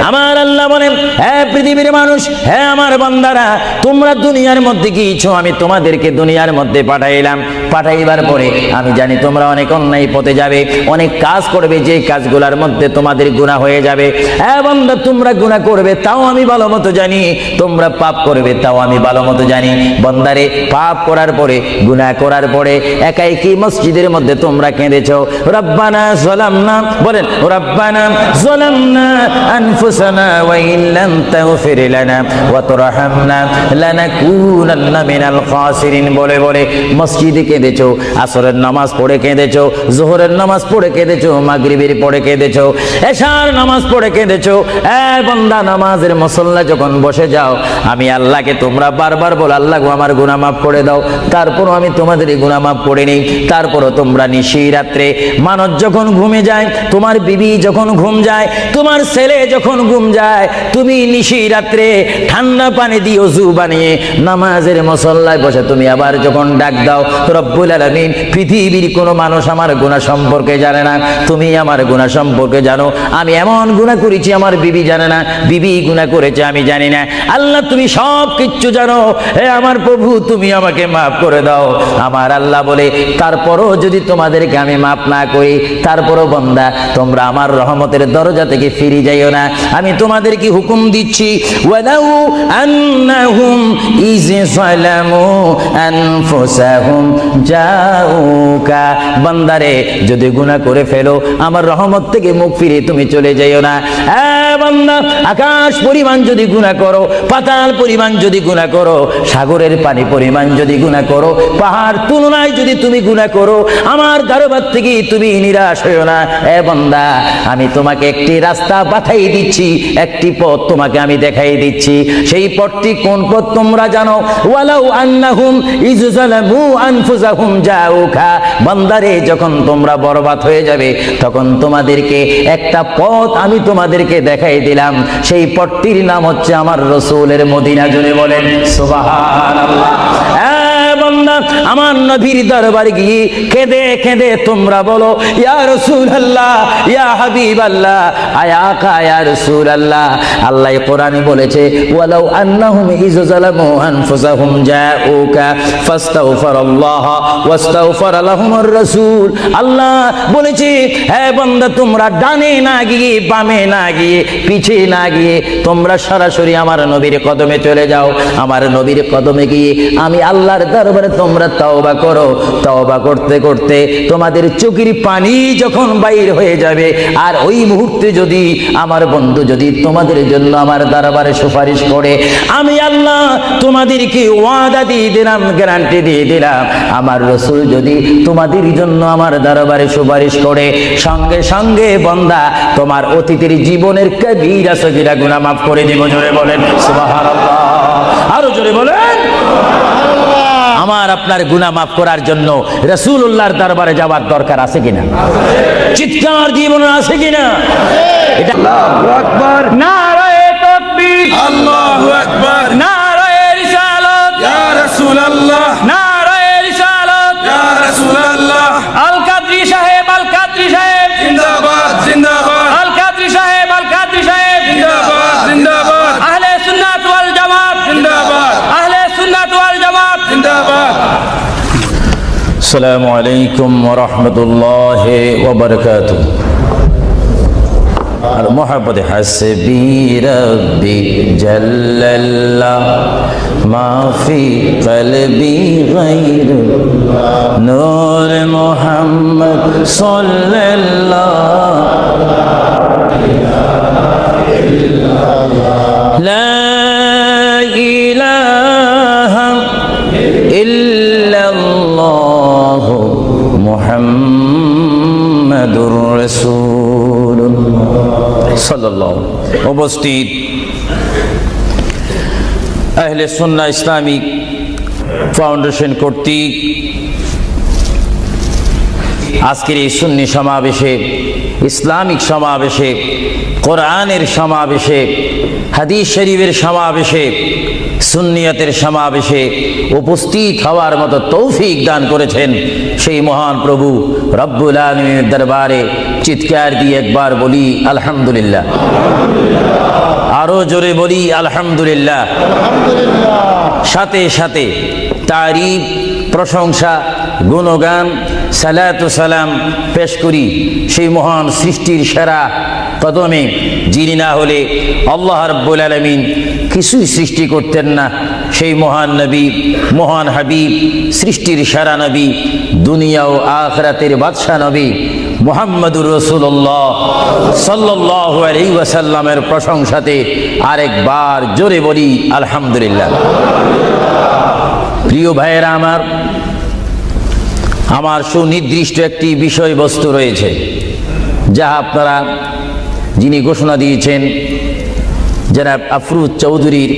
আমার আল্লাহ বলেন, হে পৃথিবীর মানুষ, হে আমার বান্দারা, তোমরা দুনিয়ার মধ্যে গিয়েছো, আমি তোমাদেরকে দুনিয়ার মধ্যে পাঠাইলাম। পাঠাইবার পরে আমি জানি তোমরা অনেক অন্যায় পথে যাবে, অনেক কাজ করবে, যে কাজগুলোর মধ্যে তোমাদের গুনাহ হয়ে যাবে। হে বান্দা, তোমরা গুনাহ করবে তাও আমি ভালো মতো জানি, তোমরা পাপ করবে তাও আমি ভালো মতো জানি। বান্দারে, পাপ করার পরে, গুনাহ করার পরে একাই কি মসজিদের মধ্যে তোমরা কেঁদেছো, রব্বানা যালামনা, বলেন রব্বানা যালামনা আনফুসানা ওয়া ইন লাম তাগফির লানা ওয়া তুরহামনা লানাকুনান্না মিনাল খাসিরিন বলে বলে মসজিদে কেঁদেছো, আসরের নামাজ পড়ে কেঁদেছো, যোহরের নামাজ পড়ে কেঁদেছো, মাগরিবের পড়ে কেঁদেছো, এশার নামাজ পড়ে কেঁদেছো। এ বান্দা, নামাজের মুসল্লা যখন বসে যাও, আমি আল্লাহকে তোমরা বারবার বল, আল্লাহ গো আমার গুনাহ মাফ করে দাও। তারপরও আমি তোমাদের গুনাহ মাফ করে নেই। তারপরও তোমরা নিশি রাত্রে, মানুষ যখন ঘুমে যায়, তোমার বিবি যখন ঘুম যায়, তোমার ছেলে যখন ঘুম যায়, তুমি নিশি রাত্রে ঠান্ডা পানি দিয়ে ওযু বানিয়ে নামাজের মুসল্লায় বসে তুমি আবার যখন ডাক দাও, রব্বুল আলামিন, পৃথিবীর কোনো মানুষ আমার গুনাহ সম্পর্কে জানে না, তুমি আমার গুনাহ সম্পর্কে জানো। আমি এমন গুনাহ করেছি আমার বিবি জানে না, বিবি গুনাহ করেছে আমি জানি না। আল্লাহ, তুমি সব কিচ্ছু জানো। হে আমার প্রভু, তুমি আমাকে মাফ করে দাও। আমার আল্লাহ বলে, তারপরও যদি তোমাদেরকে আমি মাফ না করি, তারপরও বান্দা, তোমরা আমার রহমতের দরজা থেকে ফিরে যাইও না। আমি তোমাদেরকে হুকুম দিচ্ছি, ওয়ালাউ আন্নাহুম ইয যালামু আনফুসাহুম জাউকা, বান্দারে, যদি গুনাহ করে ফেলো, আমার রহমত থেকে মুখ ফিরে তুমি চলে যাইও না। বান্দা, আকাশ পরিমাণ যদি গুনাহ করো, পাতাল পরিমাণ যদি গুনাহ করো, সাগরের পানি পরিমাণ যদি গুনাহ করো, পাহাড় তুলনায় যদি তুমি গুনাহ করো, আমার দরবার থেকে তুমি নিরাশ হইও না। বান্দা, আমি তোমাকে একটি রাস্তা পাঠাই দিচ্ছি, একটি পথ তোমাকে আমি দেখাই দিচ্ছি। সেই পথটি কোন পথ তোমরা জানো? ওয়ালাউ আন্নাহুম ইয যালামু আনফুসাহুম জাউকা, বান্দারে, যখন তোমরা বরবাদ হয়ে যাবে, তখন তোমাদেরকে একটা পথ আমি তোমাদেরকে দেখাই দিলাম। সেই পথটির নাম হচ্ছে আমার রাসূলের মদিনা। জোরে বলেন সুবহানাল্লাহ। বান্দা, আমার নবীর দরবারে গিয়ে কেঁদে কেঁদে তোমরা বলো, ইয়া রাসূলুল্লাহ, ইয়া হাবিবাল্লাহ, আয়াকা ইয়া রাসূলুল্লাহ। আল্লাহ কোরআনে বলেছে, ওয়ালাউ আন্নাহুম ইয যালামু আনফুসাহুম জাউকা ফাস্তাগফিরুল্লাহ ওয়াস্তাগফার লাহুমুর রাসূল। আল্লাহ বলেছে, হে বান্দা, তোমরা ডানে না গিয়ে, বামে না গিয়ে, পিছে না গিয়ে, তোমরা সরাসরি আমার নবীর কদমে চলে যাও। আমার নবীর কদমে গিয়ে আমি আল্লাহর দরবারে তোমরা তওবা করো। তওবা করতে করতে তোমাদের চোখের পানি যখন বাইর হয়ে যাবে, আর ওই মুহূর্তে যদি আমার বন্ধু যদি তোমাদের জন্য আমার দরবারে সুপারিশ করে, আমি আল্লাহ তোমাদেরকে ওয়াদা দিয়ে দিলাম, গ্যারান্টি দিয়ে দিলাম, আমার রাসূল যদি তোমাদের জন্য আমার দরবারে সুপারিশ করে, সঙ্গে সঙ্গে বান্দা, তোমার অতীতের জীবনের কবিরা সগীরা গুনাহ মাফ করে দিব। জোরে বলেন সুবহানাল্লাহ। আরো জোরে বলেন। আমার আপনার গুনাহ মাফ করার জন্য রাসূলুল্লাহর দরবারে যাওয়ার দরকার আছে কিনা? চিৎকার জীবন আছে কিনা? এটা আল্লাহু আকবার, নারায়ে তাকবীর, আল্লাহু আকবার, নারায়ে রিসালাত, ইয়া রাসূলুল্লাহ, নারায়ে রিসালাত, ইয়া রাসূলুল্লাহ। আল কাদরি সাহেব, আল কাদরি সাহেব জিন্দাবাদ, জিন্দাবাদ। আল কাদরি সাহেব, আল কাদরি সাহেব জিন্দাবাদ, জিন্দাবাদ। আহলে সুন্নাত ওয়াল জামাত জিন্দাবাদ, আহলে সুন্নাত ওয়াল জামাত জিন্দাবাদ। আসসালামু আলাইকুম ওয়া রাহমাতুল্লাহি ওয়া বারাকাতুহু। আর মোহাব্বতে হাসবি রব্বি জাল্লাল্লাহ মা ফি কলবি গায়রুল্লাহ নূর মুহাম্মদ সাল্লাল্লাহ লা ইলাহা ইল্লাল্লাহ মুহাম্মাদুর রাসূলুল্লাহ সাল্লাল্লাহু। উপস্থিত আহলে সুন্নাহ ইসলামিক ফাউন্ডেশন কর্তৃক আজকের এই সুন্নি সমাবেশে, ইসলামিক সমাবেশে, কোরআনের সমাবেশে, হাদিস শরীফের সমাবেশে, সুন্নিয়তের সমাবেশে উপস্থিত হওয়ার মতো তৌফিক দান করেছেন সেই মহান প্রভু রব্বুল আলামিনের দরবারে চিৎকার দিয়ে একবার বলি আলহামদুলিল্লাহ। আরো জোরে বলি আলহামদুলিল্লাহ। সাথে সাথে তারিফ, প্রশংসা, গুণগান, সালাতু সালাম পেশ করি সেই মহান সৃষ্টির সেরা কদমে, যিনি না হলে আল্লাহ রাব্বুল আলামিন কিছুই সৃষ্টি করতেন না। সেই মহান নবী, মহান হাবিব, সৃষ্টির সেরা নবী, দুনিয়া ও আখিরাতের বাদশা নবী মুহাম্মদুর রাসূলুল্লাহ সাল্লাল্লাহু আলাইহি ওয়াসাল্লামের প্রশংসাতে আরেকবার জোরে বলি আলহামদুলিল্লাহ। প্রিয় ভাইয়েরা আমার সুনির্দিষ্ট একটি বিষয়বস্তু রয়েছে, যা আপনারা, যিনি ঘোষণা দিয়েছেন জনাব আফরোজ চৌধুরীর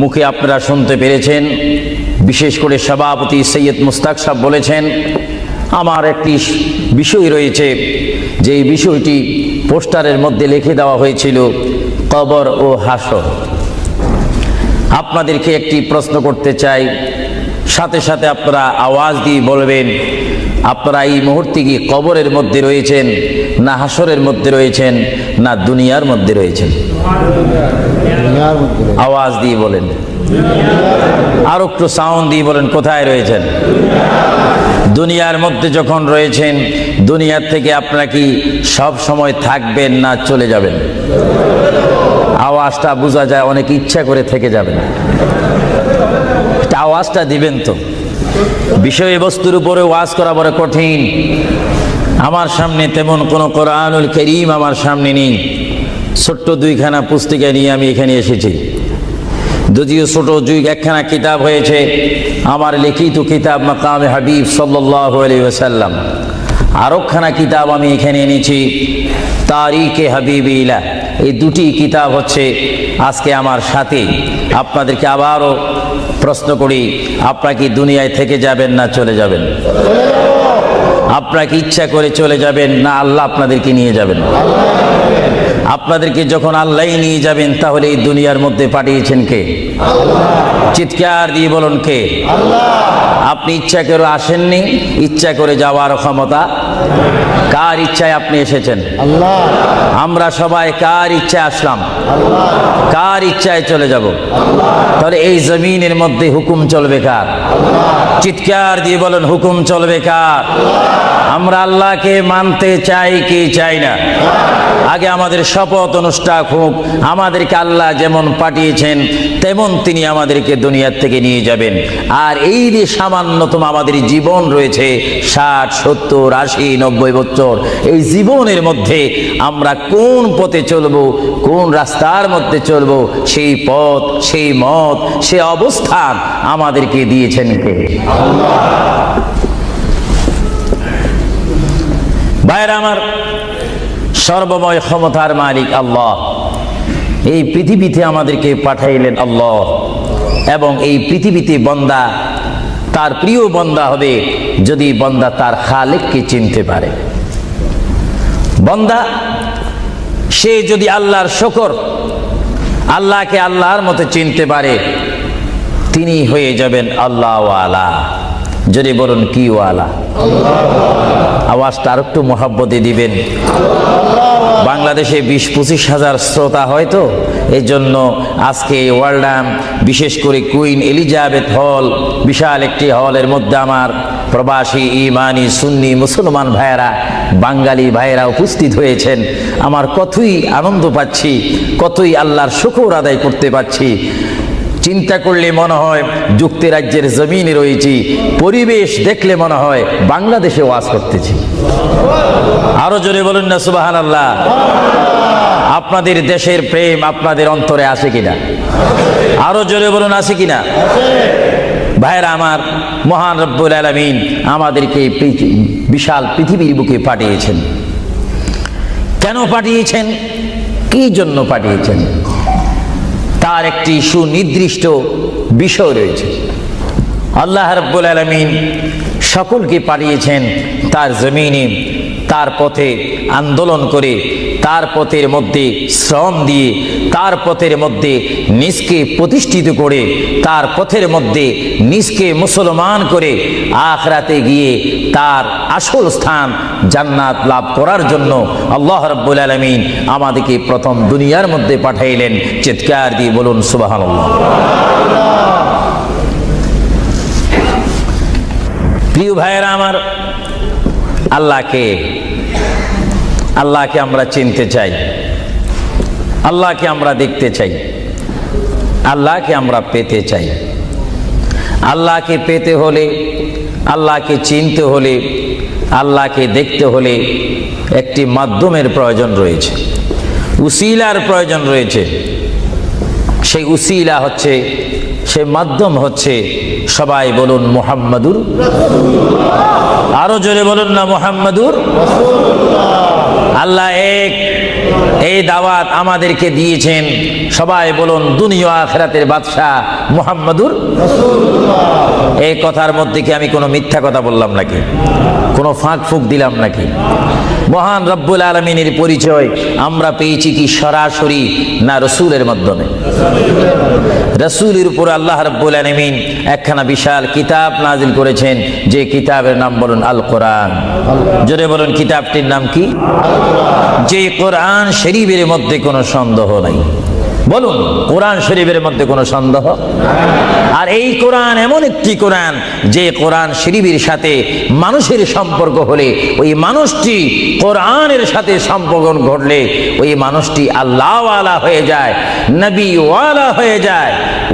মুখে আপনারা শুনতে পেরেছেন। বিশেষ করে সভাপতি সৈয়দ মুস্তাক সাহেব বলেছেন, আমার একটি বিষয় রয়েছে, যেই বিষয়টি পোস্টারের মধ্যে লিখে দেওয়া হয়েছিল, কবর ও হাসর। আপনাদেরকে একটি প্রশ্ন করতে চাই, সাথে সাথে আপনারা আওয়াজ দিয়ে বলবেন, আপনারা এই মুহূর্তে কি কবরের মধ্যে রয়েছেন, না হাসরের মধ্যে রয়েছেন, না দুনিয়ার মধ্যে রয়েছেন? আওয়াজ দিয়ে বলেন, আর একটু সাউন্ড দিয়ে বলেন, কোথায় রয়েছেন? দুনিয়ার মধ্যে যখন রয়েছেন, দুনিয়ার থেকে আপনারা কি সব সময় থাকবেন না চলে যাবেন? আওয়াজটা বোঝা যায় অনেক ইচ্ছা করে থেকে যাবেন। আওয়াজটা দিবেন তো। বিষয়বস্তুর উপরে ওয়াজ করা বড় কঠিন। আমার সামনে তেমন কোনো কোরআনুল কারীম আমার সামনে নেই। ছোট্ট দুইখানা পুস্তিকা নিয়ে আমি এখানে এসেছি। যদিও ছোট একখানা কিতাব হয়েছে, আমার লিখিত কিতাব মাকামে হাবিব সাল্লাল্লাহু আলাইহি ওয়াসাল্লাম। আরেকখানা কিতাব আমি এখানে এনেছি, তারিখে হাবিবিল্লাহ। এই দুটি কিতাব হচ্ছে আজকে আমার সাথে। আপনাদেরকে আবারও প্রশ্ন করি, আপনারা কি দুনিয়ায় থেকে যাবেন না চলে যাবেন? আপনারা কি ইচ্ছা করে চলে যাবেন, না আল্লাহ আপনাদেরকে নিয়ে যাবেন? আপনাদেরকে যখন আল্লাহই নিয়ে যাবেন, তাহলে এই দুনিয়ার মধ্যে পাঠিয়েছেন কে? চিৎকার দিয়ে বলুন, কে? আপনি ইচ্ছা করে আসেননি, ইচ্ছা করে যাওয়ার ক্ষমতা কার? ইচ্ছায় আপনি এসেছেন? আমরা সবাই কার ইচ্ছায় আসলাম? কার ইচ্ছায় চলে যাব? তাহলে এই জমিনের মধ্যে হুকুম চলবে কার? চিৎকার দিয়ে বলেন, হুকুম চলবে কার? আমরা আল্লাহকে মানতে চাই কি চাই না? আগে আমাদের শপথ অনুষ্ঠান হোক, আমাদেরকে আল্লাহ যেমন পাঠিয়েছেন তেমন তিনি আমাদেরকে দুনিয়ার থেকে নিয়ে যাবেন। আর এই যে সামান্যতম আমাদের জীবন রয়েছে 60, 70, 80, 90 বছর, এই জীবনের মধ্যে আমরা কোন পথে চলবো, কোন রাস্তার মধ্যে চলবো, সেই পথ, সেই মত, সে অবস্থান আমাদেরকে দিয়েছেন কে? ভাইরা আমার, সর্বময় ক্ষমতার মালিক আল্লাহ এই পৃথিবীতে আমাদেরকে পাঠাইলেন আল্লাহ, এবং এই পৃথিবীতে বান্দা তার প্রিয় বান্দা হবে যদি বান্দা তার খালেককে চিনতে পারে। বান্দা সে যদি আল্লাহর শুকর, আল্লাহকে আল্লাহর মতো চিনতে পারে, তিনি হয়ে যাবেন আল্লাহ ওয়ালা। যদি বলুন কি ওয়ালা? আওয়াজটা আর একটু মহাব্বতে দিবেন। বাংলাদেশে 20-25 হাজার শ্রোতা হয়তো, এই জন্য আজকে ওয়ার্ল্ডাম, বিশেষ করে কুইন এলিজাবেথ হল, বিশাল একটি হলের মধ্যে আমার প্রবাসী ইমানি সুন্নি মুসলমান ভাইয়েরা, বাঙালি ভাইয়েরা উপস্থিত হয়েছেন। আমার কতই আনন্দ পাচ্ছি, কতই আল্লাহর শুকর আদায় করতে পারছি। চিন্তা করলে মনে হয় যুক্তরাজ্যের জমিনে রয়েছি, পরিবেশ দেখলে মনে হয় বাংলাদেশে ওয়াজ করতেছি। আরো জোরে বলুন না সুবহানাল্লাহ। আপনাদের দেশের প্রেম আপনাদের অন্তরে আছে কিনা? আরো জোরে বলুন, আছে কিনা? ভাইরা আমার, মহান রব্বুল আলামিন আমাদেরকে বিশাল পৃথিবীর বুকে পাঠিয়েছেন। কেন পাঠিয়েছেন? কি জন্য পাঠিয়েছেন? তার একটি সুনির্দিষ্ট বিষয় রয়েছে। আল্লাহ রাব্বুল আলামিন সকলকে পাঠিয়েছেন তার জমিনে তার পথে আন্দোলন করে, তার পথের মধ্যে শ্রম দিয়ে, তার পথের মধ্যে নিজকে প্রতিষ্ঠিত করে, তার পথের মধ্যে নিজকে মুসলমান করে আখিরাতে গিয়ে তার আসল স্থান জান্নাত লাভ করার জন্য আল্লাহ রাব্বুল আলামিন আমাদেরকে প্রথম দুনিয়ার মধ্যে পাঠাইলেন। চিৎকার দিয়ে বলুন সুবহানাল্লাহ। প্রিয় ভাইয়েরা আমার, আল্লাহকে আমরা চিনতে চাই, আল্লাহকে আমরা দেখতে চাই, আল্লাহকে আমরা পেতে চাই। আল্লাহকে পেতে হলে, আল্লাহকে চিনতে হলে, আল্লাহকে দেখতে হলে একটি মাধ্যমের প্রয়োজন রয়েছে, উসিলার প্রয়োজন রয়েছে। সেই উসিলা হচ্ছে, সে মাধ্যম হচ্ছে, সবাই বলুন মুহাম্মাদুর রাসূলুল্লাহ। আরো জোরে বলুন না মুহাম্মাদুর রাসূলুল্লাহ। আল্লাহ এক, এই দাওয়াত আমাদেরকে দিয়েছেন। সবাই বলুন দুনিয়া আখিরাতের বাদশাহ মুহাম্মাদুর রাসূলুল্লাহ। এই কথার মধ্যে কি আমি কোনো মিথ্যা কথা বললাম নাকি? কোনো ফাঁক ফুক দিলাম নাকি? মহান রব্বুল আলামিনের পরিচয় আমরা পেয়েছি কি সরাসরি, না রসুলের মাধ্যমে? রসুলের উপর আল্লাহ রব্বুল আলামিন একখানা বিশাল কিতাব নাজিল করেছেন, যে কিতাবের নাম বলুন আল কোরআন। জোরে বলুন কিতাবটির নাম কি? যে কোরআন শরীফের মধ্যে কোনো সন্দেহ নাই। বলুন কোরআন শরীফের মধ্যে কোনো সন্দেহ? আর এই কোরআন এমন একটি কোরআন, যে কোরআন শরীফের সাথে মানুষের সম্পর্ক হলে, ওই মানুষটি কোরআনের সাথে সম্পর্ক ঘটলে ওই মানুষটি আল্লাহওয়ালা হয়ে যায়, নবীওয়ালা হয়ে যায়,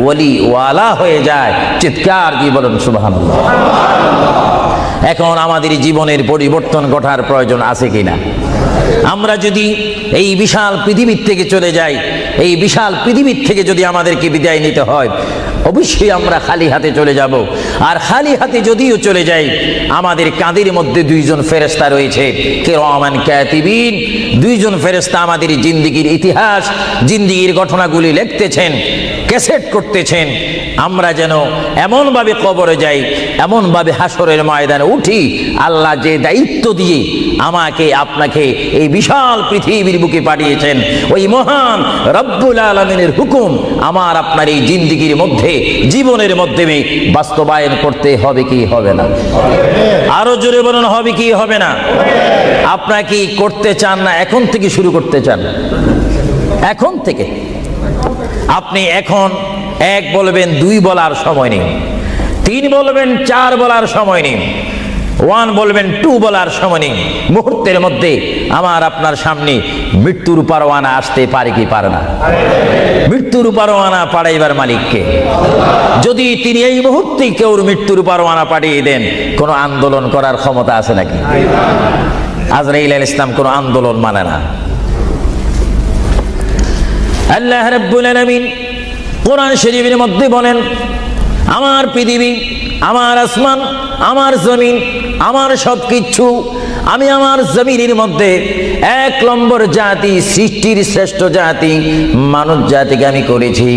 ওলিওয়ালা হয়ে যায়। চিৎকার দিয়ে বলুন সুবহানাল্লাহ। এখন আমাদের জীবনের পরিবর্তন ঘটার প্রয়োজন আছে কিনা? আমরা যদি এই বিশাল পৃথিবীর থেকে চলে যাই, এই বিশাল পৃথিবীর থেকে যদি আমাদেরকে বিদায় নিতে হয়, অবশ্যই আমরা খালি হাতে চলে যাব। আর খালি হাতে যদিও চলে যাই, আমাদের কাঁধের মধ্যে দুইজন ফেরেশতা রয়েছে, কিরামান কাতিবিন। দুইজন ফেরেশতা আমাদের জিন্দেগির ইতিহাস, জিন্দেগির ঘটনাগুলি লিখতেছেন, ক্যাসেট করতেছেন। আমরা যেন এমনভাবে কবরে যাই, এমনভাবে হাসরের ময়দানে উঠি, আল্লাহ যে দায়িত্ব দিয়ে আমাকে আপনাকে এই বিশাল পৃথিবীর বুকে পাঠিয়েছেন, ওই মহান রব্বুল আলামিনের হুকুম আমার আপনার এই জিন্দেগির মধ্যে, জীবনের মাধ্যমে বাস্তবায়ন করতে হবে কি হবে না? আরো জোরে বলুন, হবে কি হবে না? আপনারা কি করতে চান না এখন থেকে শুরু করতে চান? এখন থেকে আপনি এখন এক বলবেন, দুই বলার সময় নেই, তিন বলবেন, চার বলার সময় নেই, ওয়ান বলবেন, টু বলার সময় নেই। মুহূর্তের মধ্যে আমার আপনার সামনে মৃত্যুর পরোয়ানা আসতে পারে কি পারে না? মৃত্যুর পরোয়ানা পাঠাইবার মালিককে। যদি তিনি এই মুহূর্তে কেউ মৃত্যুর পরোয়ানা পাঠিয়ে দেন, কোনো আন্দোলন করার ক্ষমতা আছে নাকি? আজরাইল আলাইহিস সালাম কোনো আন্দোলন মানে না। আল্লাহ রাব্বুল আলামিন কোরআন শরীফের মধ্যে বলেন, আমার পৃথিবী, আমার আসমান, আমার জমিন, আমার সবকিছু, আমি আমার জমিনের মধ্যে এক নম্বর জাতি, সৃষ্টির শ্রেষ্ঠ জাতি মানব জাতিকে আমি করেছি।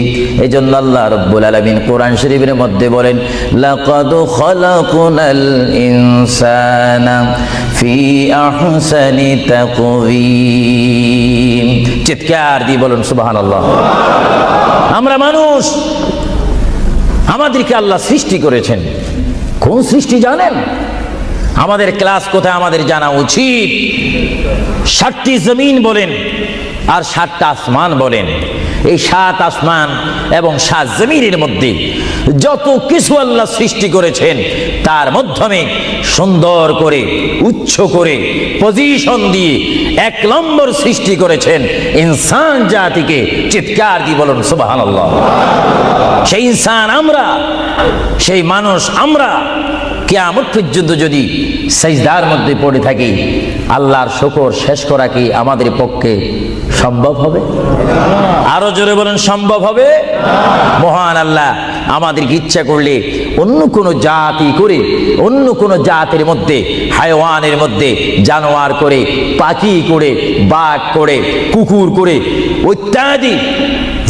এই জন্য আল্লাহ রাব্বুল আলামিন কোরআন শরীফের মধ্যে বলেন, লাকাদ খালাকনাল ইনসানা ফি আহসানি তাকওয়িম। চিৎকার দিয়ে বলুন সুবহানাল্লাহ। আমরা মানুষ, আমাদেরকে আল্লাহ সৃষ্টি করেছেন। কোন সৃষ্টি জানেন? আমাদের ক্লাস কোথায় আমাদের জানা উচিত। 7টি জমিন বলেন আর 7টা আসমান বলেন। এই 7 আসমান এবং 7 জমিনের মধ্যে যত কিছু আল্লাহ সৃষ্টি করেছেন, তার মাধ্যমে সুন্দর করে, উচ্চ করে, পজিশন দিয়ে এক নম্বর সৃষ্টি করেছেন ইনসান জাতিকে। চিৎকার দিয়ে বলুন সুবহানাল্লাহ। সেই ইনসান আমরা, সেই মানুষ আমরা, কিয়ামত পর্যন্ত যদি সিজদার মধ্যে পড়ে থাকি, আল্লাহর শুকর শেষ করা কি আমাদের পক্ষে সম্ভব হবে? আরো জোরে বলেন, সম্ভব হবে? মহান আল্লাহ আমাদেরকে ইচ্ছা করলে অন্য কোনো জাতি করে, অন্য কোনো জাতের মধ্যে, হায়াওয়ানের মধ্যে জানোয়ার করে, পাখি করে, বাঘ করে, কুকুর করে, ইত্যাদি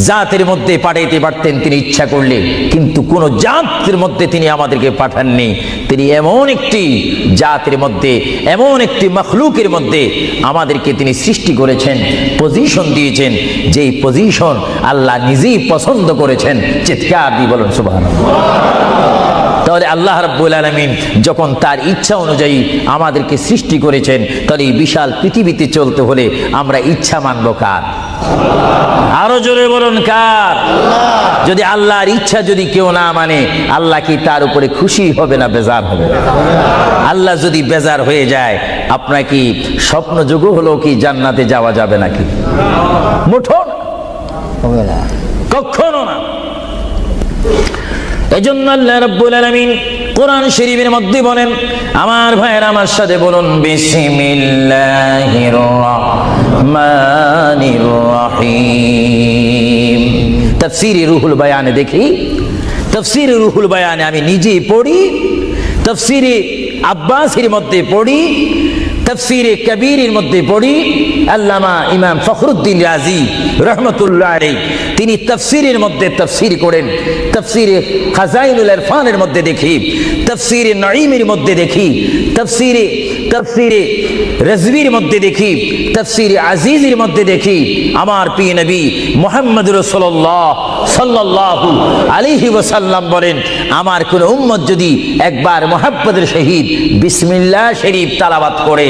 জাতের মধ্যে পাঠাইতে পারতেন তিনি ইচ্ছা করলে, কিন্তু কোন জাতের মধ্যে তিনি আমাদেরকে পাঠাননি। তিনি এমন একটি জাতের মধ্যে, এমন একটি মখলুকের মধ্যে আমাদেরকে তিনি সৃষ্টি করেছেন, পজিশন দিয়েছেন, যেই পজিশন আল্লাহ নিজেই পছন্দ করেছেন। চিৎকার দিয়ে বলুন সুবহানাল্লাহ। তাহলে আল্লাহ রাব্বুল আলামিন যখন তার ইচ্ছা অনুযায়ী আমাদেরকে সৃষ্টি করেছেন, তাহলে এই বিশাল পৃথিবীতে চলতে হলে আমরা ইচ্ছা মানব কার? আরো জোরে বলুন, কার? যদি আল্লাহর ইচ্ছা যদি কেউ না মানে, আল্লাহ কি তার উপরে খুশি হবে না বেজার হবে? আল্লাহ যদি বেজার হয়ে যায়, আপনার কি স্বপ্ন যোগ হলো কি জান্নাতে যাওয়া যাবে নাকি? মুঠো হবে না, কখনো না। এজন্য আল্লাহ রাব্বুল আলামিন কোরআন শরীফের মধ্যে বলেন, আমার ভাইয়েরা আমার সাথে বলুন, বিসমিল্লাহির রহমানির রহিম। তাফসীরে রুহুল বায়ানে দেখি, তাফসীরে রুহুল বায়ানে আমি নিজে পড়ি, তাফসীরে আব্বাসীর মধ্যে পড়ি, তাফসীরে কবীরের মধ্যে পড়ি। আল্লামা ইমাম ফখরুদ্দিন রাজি রহমতুল্লাহ আলাইহি তিনি তাফসীরের মধ্যে তাফসীর করেন। তাফসীরে খাজাইনুল ইরফানের মধ্যে দেখি, তাফসীরে নাঈমের মধ্যে দেখি, তাফসীরে রাজভীর মধ্যে দেখি, তাফসীরে আজিজের মধ্যে দেখি, আমার প্রিয় নবী মুহাম্মদ রাসূলুল্লাহ সাল্লাল্লাহু আলাইহি ওয়াসাল্লাম বলেন, আমার কোন উম্মত যদি একবার মুহাব্বতের সহিত বিসমিল্লাহ শরীফ তেলাওয়াত করে,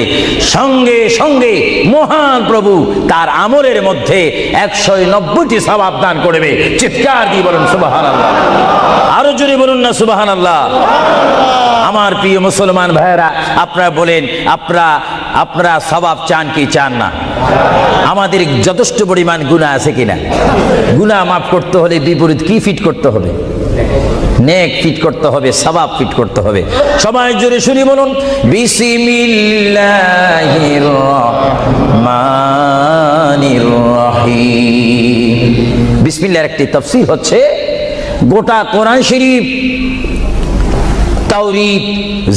সঙ্গে সঙ্গে মহান প্রভু তার আমলের মধ্যে 190টি সওয়াব দান করবে। চিৎকার দিয়ে বলুন সুবহানাল্লাহ। আরো জোরে বলুন না সুবহানাল্লাহ। আমার প্রিয় মুসলমান ভাইয়েরা, আপনারা বলেন, আপনারা সওয়াব চান কি চান না? আমাদের যথেষ্ট পরিমাণ গুনাহ আছে কিনা? গুনাহ মাফ করতে হলে বিপরীত কি ফিট করতে হবে? নেক ফিট করতে হবে, সওয়াব ফিট করতে হবে। সবাই জোরে শুনি বলুন, বিসমিল্লাহির রহমানির রহিম। বিসমিল্লাহর একটি তাফসীর হচ্ছে, গোটা কোরআন শরীফ, তাওরীত,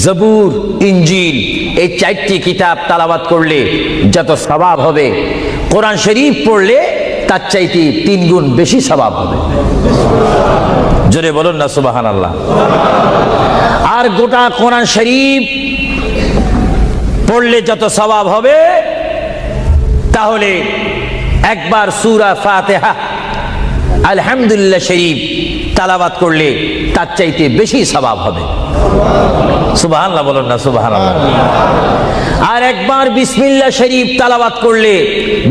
জবুর, ইনজিল, এই 4টি কিতাব তেলাওয়াত করলে যত সওয়াব হবে, কোরআন শরীফ পড়লে তার চাইতে 3 গুণ বেশি সওয়াব হবে। জোরে বলুন না সুবহানাল্লাহ। আর গোটা কোরআন শরীফ পড়লে যত সওয়াব হবে, তাহলে একবার সূরা ফাতিহা, আলহামদুলিল্লাহ শরীফ তেলাওয়াত করলে তার চাইতে বেশি সওয়াব হবে। সুবহানাল্লাহ বলুন না সুবহানাল্লাহ। আর একবার বিসমিল্লাহ শরীফ তেলাওয়াত করলে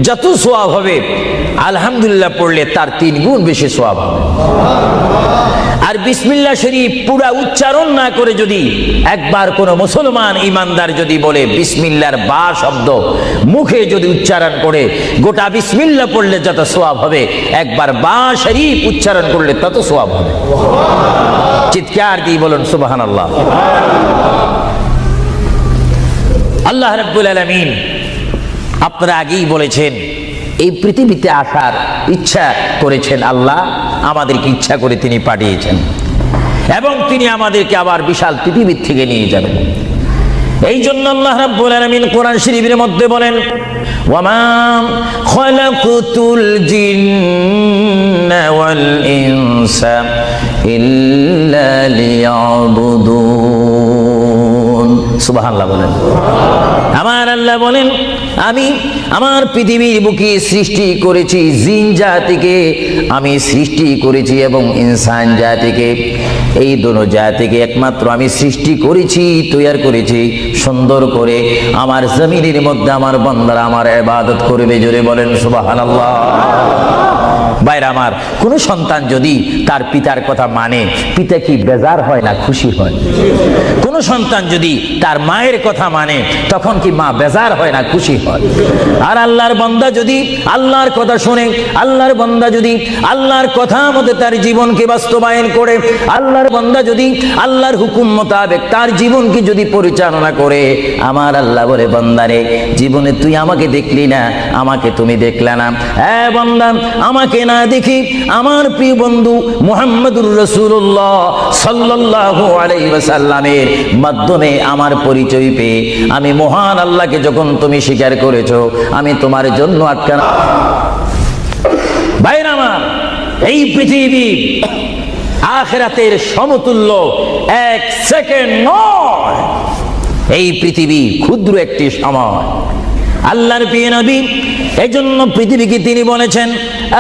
যত সওয়াব হবে, আলহামদুলিল্লাহ পড়লে তার 3 গুণ বেশি সওয়াব হবে। আর বিসমিল্লাহ শরীফ পুরা উচ্চারণ না করে যদি একবার কোন মুসলমান ইমানদার যদি বলে বিসমিল্লাহর বা শব্দ মুখে যদি উচ্চারণ করে, গোটা বিসমিল্লাহ পড়লে যত সওয়াব হবে, একবার বা শরীফ উচ্চারণ করলে তত সওয়াব হবে। চিৎকার দিয়ে বলুন সুবহানাল্লাহ। আল্লাহ রাব্বুল আলামিন আপনারা আগেই বলেছেন, এই পৃথিবীতে আসার ইচ্ছা করেছেন আল্লাহ, আমাদেরকে ইচ্ছা করে তিনি পাঠিয়েছেন, এবং তিনি আমাদেরকে আবার বিশাল পৃথিবীর থেকে নিয়ে যাবেন। এই জন্য আল্লাহ রাব্বুল আলামিন কোরআন শরীফের মধ্যে বলেন, ওয়ামা খালাকুতুল জিন্না ওয়াল ইনসা ইল্লা লিয়াবুদুন। সুবহানাল্লাহ বলেন। আমার আল্লাহ বলেন, আমি আমার পৃথিবীর বুকে সৃষ্টি করেছি জিন জাতিকে, আমি সৃষ্টি করেছি এবং ইনসান জাতিকে। এই দোনো জাতিকে একমাত্র আমি সৃষ্টি করেছি, তৈরি করেছি সুন্দর করে। আমার জমিনের মধ্যে আমার বান্দারা আমার ইবাদত করবে। জোরে বলেন সুবহানাল্লাহ। ভাইরা আমার, কোন সন্তান যদি তার পিতার কথা মানে, পিতা কি বেজার হয় না খুশি হয়? কোন সন্তান যদি তার মায়ের কথা মানে, তখন কি মা বেজার হয় না খুশি হয়? আর আল্লাহর বান্দা যদি আল্লাহর কথা শুনে, আল্লাহর বান্দা যদি আল্লাহর কথা মতে তার জীবনকে বাস্তবায়ন করে, আল্লাহর বান্দা যদি আল্লাহর হুকুম মোতাবেক তার জীবনকে যদি পরিচালনা করে, আমার আল্লাহ বলে, বান্দারে জীবনে তুই আমাকে দেখলি না, আমাকে তুমি দেখলে না। হ্যাঁ বান্দা, আমাকে না দেখি আমার প্রিয় বন্ধু মুহাম্মদুর রাসূলুল্লাহ সাল্লাল্লাহু আলাইহি ওয়াসাল্লামের মাধ্যমে আমার পরিচয় পেয়ে আমি মহান আল্লাহকে যখন তুমি স্বীকার করেছো, আমি তোমার জন্য আটকানা। ভাইরা আমার, এই পৃথিবী আখিরাতের সমতুল্য এক সেকেন্ড নয়। এই পৃথিবী ক্ষুদ্র একটি সময়। আল্লাহর প্রিয় নবী এজন্য পৃথিবীকে তিনি বলেছেন,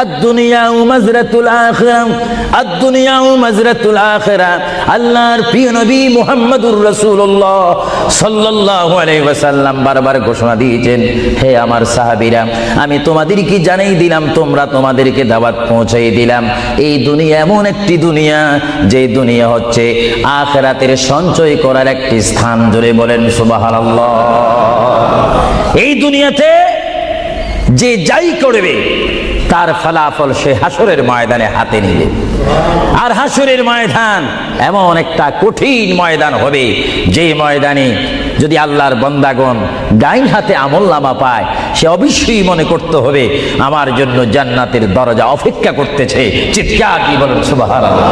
আদ-দুনিয়াউ মাজরাতুল আখিরাহ, আদ-দুনিয়াউ মাজরাতুল আখিরাহ। আল্লাহর প্রিয় নবী মুহাম্মদুর রাসূলুল্লাহ সাল্লাল্লাহু আলাইহি ওয়াসাল্লাম বারবার ঘোষণা দিয়েছেন, হে আমার সাহাবীরা, আমি তোমাদেরকে জানাই দিলাম, তোমরা তোমাদেরকে দাওয়াত পৌঁছাই দিলাম, এই দুনিয়া এমন একটি দুনিয়া, যে দুনিয়া হচ্ছে আখিরাতের সঞ্চয় করার একটি স্থান। জোরে বলেন সুবহানাল্লাহ। এই দুনিয়াতে যে যাই করবে তার ফলাফল সে হাসরের ময়দানে হাতে নেবে। আর হাসরের ময়দান এমন একটা কঠিন ময়দান হবে, যে ময়দানে যদি আল্লাহর বান্দাগণ ডাইন হাতে আমলনামা পায়, সে অবশ্যই মনে করতে হবে আমার জন্য জান্নাতের দরজা অপেক্ষা করতেছে। চিৎকার দিয়ে বলেন সুবহানাল্লাহ।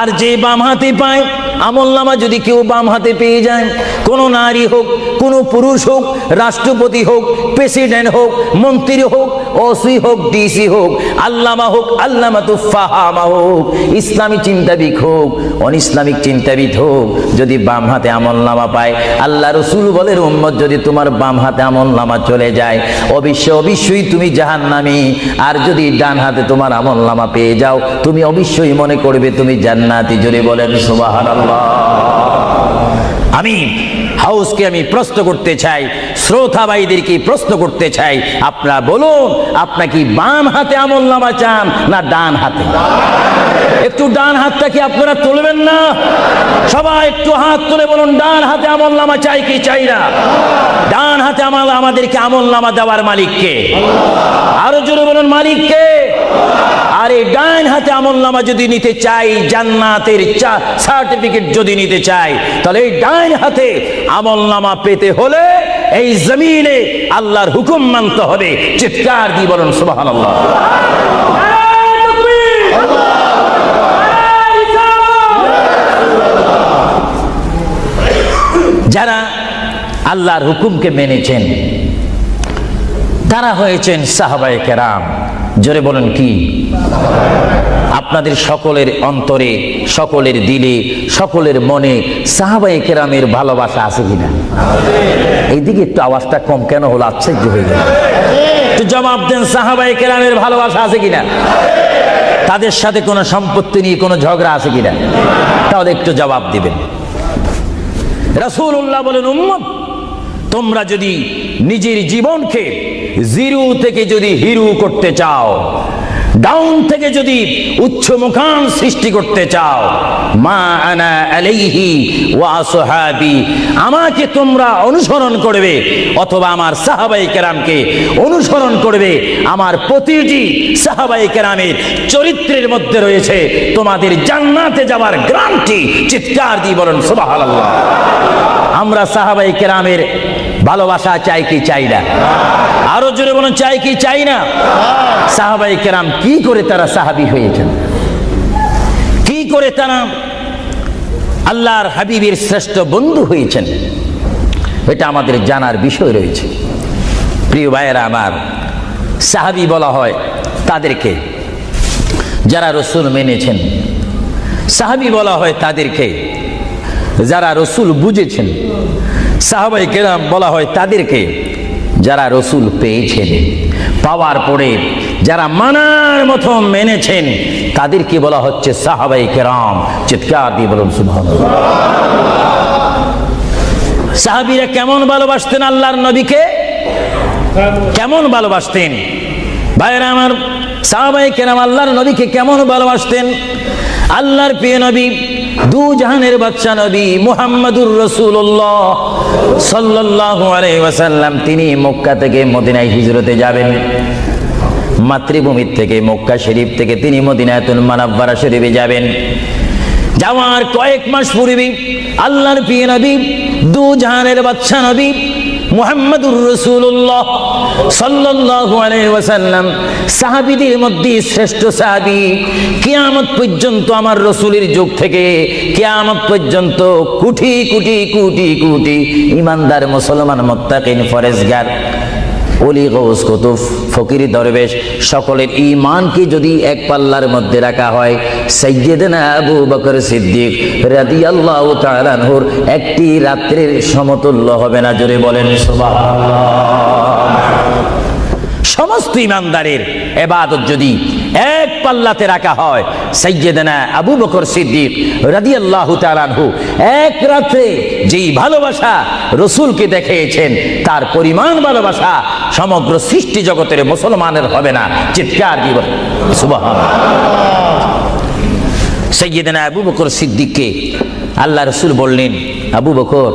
আর যে বাম হাতে পায় আমলনামা, যদি কেউ বাম হাতে পেয়ে যায়, কোন নারী হোক, কোন পুরুষ হোক, রাষ্ট্রপতি হোক, প্রেসিডেন্ট হোক, মন্ত্রী হোক, ওসি হোক, ডিসি হোক, আল্লামা হোক, আল্লামাতুল ফাহামা হোক, ইসলামী চিন্তাবিদ হোক, অনিসলামিক চিন্তাবিদ হোক, যদি বাম হাতে আমলনামা পায়, আল্লাহ রাসূল বলেন, উম্মত যদি তোমার বাম হাতে আমলনামা চলে যায়, অবশ্যই তুমি জাহান্নামী। আর যদি ডান হাতে তোমার আমলনামা পেয়ে যাও, তুমি অবশ্যই মনে করবে তুমি জান্নাতি। জোরে বলেন সুবহানাল্লাহ। আমি হাউসকে আমি প্রশ্ন করতে চাই, শ্রোতা ভাইদেরকে প্রশ্ন করতে চাই, আপনারা বলুন, আপনারা কি বাম হাতে আমলনামা চান না ডান হাতে? একটু ডান হাতটা কি আপনারা তুলবেন না? সবাই একটু হাত তুলে বলুন, ডান হাতে আমলনামা চাই কি চাই না? ডান হাতে আমাদেরকে আমলনামা দেওয়ার মালিককে? আরো জোরে বলুন, মালিককে। আর এই ডান হাতে আমলনামা যদি নিতে চাই, জান্নাতের সার্টিফিকেট যদি নিতে চাই, তাহলে এই ডান হাতে আমলনামা পেতে হলে এই জমিনে আল্লাহর হুকুম মানতে হবে। চিৎকার দিয়ে বলুন সুবহানাল্লাহ। যারা আল্লাহর হুকুমকে মেনেছেন তারা হয়েছেন সাহাবায়ে কেরাম। জোরে বলেন কি? আপনাদের সকলের অন্তরে, সকলের দিলে, সকলের মনে সাহাবায়ে কেরামের ভালোবাসা আছে কিনা? এইদিকে একটু আওয়াজটা কম কেন হলো? আশ্চর্য হয়ে গেল। একটু জবাব দেন, সাহাবায়ে কেরামের ভালোবাসা আছে কিনা? তাদের সাথে কোনো সম্পত্তি নিয়ে কোনো ঝগড়া আছে কিনা? তাহলে একটু জবাব দিবেন। রাসূলুল্লাহ বলেন, উম্মত তোমরা যদি নিজের জীবনকে জিরো থেকে যদি হিরো করতে চাও, ডাউন থেকে যদি উচ্চ মুকাম সৃষ্টি করতে চাও, মা আনা আলাইহি ওয়া আসহাবি, আমাকে তোমরা অনুসরণ করবে অথবা আমার সাহাবায়ে কেরামকে অনুসরণ করবে। আমার প্রতিটি সাহাবায়ে কেরামের চরিত্রের মধ্যে রয়েছে তোমাদের জান্নাতে যাওয়ার গ্যারান্টি। চিৎকার দিয়ে বলেন সুবহানাল্লাহ। আমরা সাহাবায়ে কেরামের ভালোবাসা চাই কি চাই না? আরো জোরে বলুন, চাই কি চাই না? সাহাবায়ে কেরাম কি করে তারা সাহাবী হয়েছেন? কি করে তারা আল্লাহর হাবিবের শ্রেষ্ঠ বন্ধু হয়েছেন? এটা আমাদের জানার বিষয় রয়েছে। প্রিয় ভাইয়েরা আমার, সাহাবী বলা হয় তাদেরকে যারা রাসূল মেনেছেন, সাহাবী বলা হয় তাদেরকে যারা রাসূল বুঝেছেন, সাহাবায়ে কেরাম বলা হয় তাদেরকে যারা রাসূল পেয়েছেন, পাওয়ার পরে যারা মানার মতো মেনেছেন, তাদেরকে বলা হচ্ছে সাহাবায়ে কেরাম। চিৎকার দিয়ে বলুন সুবহানাল্লাহ। সাহাবীরা কেমন ভালোবাসতেন আল্লাহর নবীকে? কেমন ভালোবাসতেন? ভাইরা আমার, সাহাবায়ে কেরাম আল্লাহর নবীকে কেমন ভালোবাসতেন। আল্লাহর প্রিয় নবী, দু জাহানের বাদশা নবী মুহাম্মদুর রাসূলুল্লাহ সাল্লাল্লাহু আলাইহি ওয়াসাল্লাম, তিনি মক্কা থেকে মদিনায় হিজরতে যাবেন। মাতৃভূমি থেকে মক্কা শরীফ থেকে তিনি মদিনাতুল মুনাওয়ারা শরীফে যাবেন। যাওয়ার কয়েক মাস পূর্বে আল্লাহর প্রিয় নবী, দু জাহানের বাদশা নবী মুহাম্মদুর রাসূলুল্লাহ সাল্লাল্লাহু আলাইহি ওয়াসাল্লাম, সাহাবীদের মধ্যে শ্রেষ্ঠ সাহাবী, কিয়ামত পর্যন্ত আমার রাসূলের যুগ থেকে কিয়ামত পর্যন্ত কোটি কোটি কোটি কোটি ঈমানদার মুসলমান মুত্তাকিন ফরেজগার ওলি গৌস কুতুব ফকির দরবেশ সকলের ঈমানকে যদি এক পাল্লার মধ্যে রাখা হয়, সাইয়্যিদনা আবু বকর সিদ্দিক রাদিয়াল্লাহু তাআলা আনহুর একটি রাত্রির সমতুল্য হবে না। জোরে বলেন সুবহানাল্লাহ। সমস্ত ঈমানদারের ইবাদত যদি এক পাল্লাতে রাখা হয়, সাইয়্যিদনা আবু বকর সিদ্দিক রাদিয়াল্লাহু তাআলা আনহু এক রাতে যেই ভালোবাসা রাসূলকে দেখিয়েছেন, তার পরিমাণ ভালোবাসা সমগ্র সৃষ্টি জগতের মুসলমানের হবে না। চিৎকার দিব সুবহানাল্লাহ। সাইয়্যিদনা আবু বকর সিদ্দিককে আল্লাহ রাসূল বললেন, আবু বকর,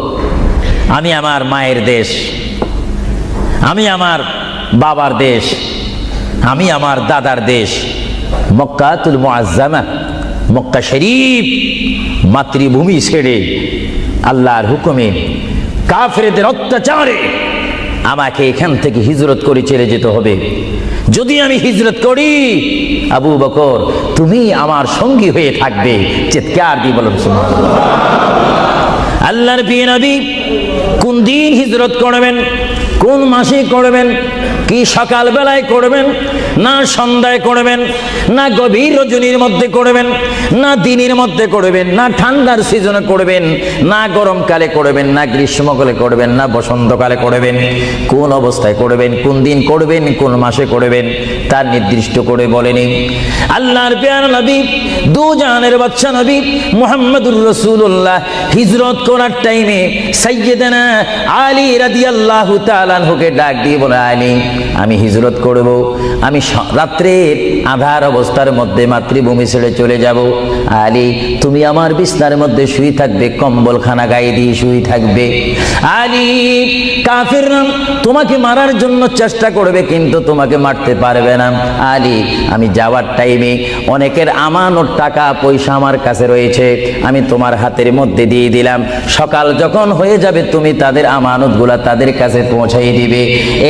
আমি আমার মায়ের দেশ, আমি আমার বাবার দেশ, আমি আমার দাদার দেশ মক্কাতুল মুআজ্জামা, মক্কা শরীফ মাতৃভূমি ছেড়ে আল্লাহর হুকুমে কাফেরদের অত্যাচারে আমাকে এখান থেকে হিজরত করে চলে যেতে হবে। যদি আমি হিজরত করি, আবু বকর, তুমি আমার সঙ্গী হয়ে থাকবে। চিৎকার দিয়ে বলুন সুবহানাল্লাহ। আল্লাহর প্রিয় নবী কোন দিন হিজরত করবেন, কোন মাসে করবেন, কি সকাল বেলায় করবেন, না সন্ধ্যায় করবেন, না গভীর রজনীর মধ্যে করবেন, না দিনের মধ্যে করবেন, না ঠান্ডার সিজনে করবেন, না গরমকালে করবেন, না গ্রীষ্মকালে করবেন, না বসন্তকালে করবেন, কোন অবস্থায় করবেন, কোন দিন করবেন, কোন মাসে করবেন, তার নির্দিষ্ট করে বলেনি। আল্লাহর প্যারা নবী, দু জাহানের বাদশা নবী মুহাম্মদুর রাসূলুল্লাহ হিজরত করার টাইমে সাইয়্যিদানা আলী রাদিয়াল্লাহু তাআলা আনহুকে ডাক দিয়ে বলে, আলী, আমি হিজরত করব, আমি রাত্রের আঁধার অবস্থার মধ্যে মাতৃভূমি ছেড়ে চলে যাব। আলী, তুমি আমার বিছনার মধ্যে শুয়ে থাকবে, কম্বলখানা গায়ে দিয়ে শুয়ে থাকবে। আলী, কাফেররা তোমাকে মারার জন্য চেষ্টা করবে, কিন্তু তোমাকে মারতে পারবে না। আলী, আমি যাওয়ার টাইমে অনেকের আমানত টাকা পয়সা আমার কাছে রয়েছে, আমি তোমার হাতের মধ্যে দিয়ে দিলাম। সকাল যখন হয়ে যাবে, তুমি তাদের আমানতগুলা তাদের কাছে পৌঁছাই দিবে।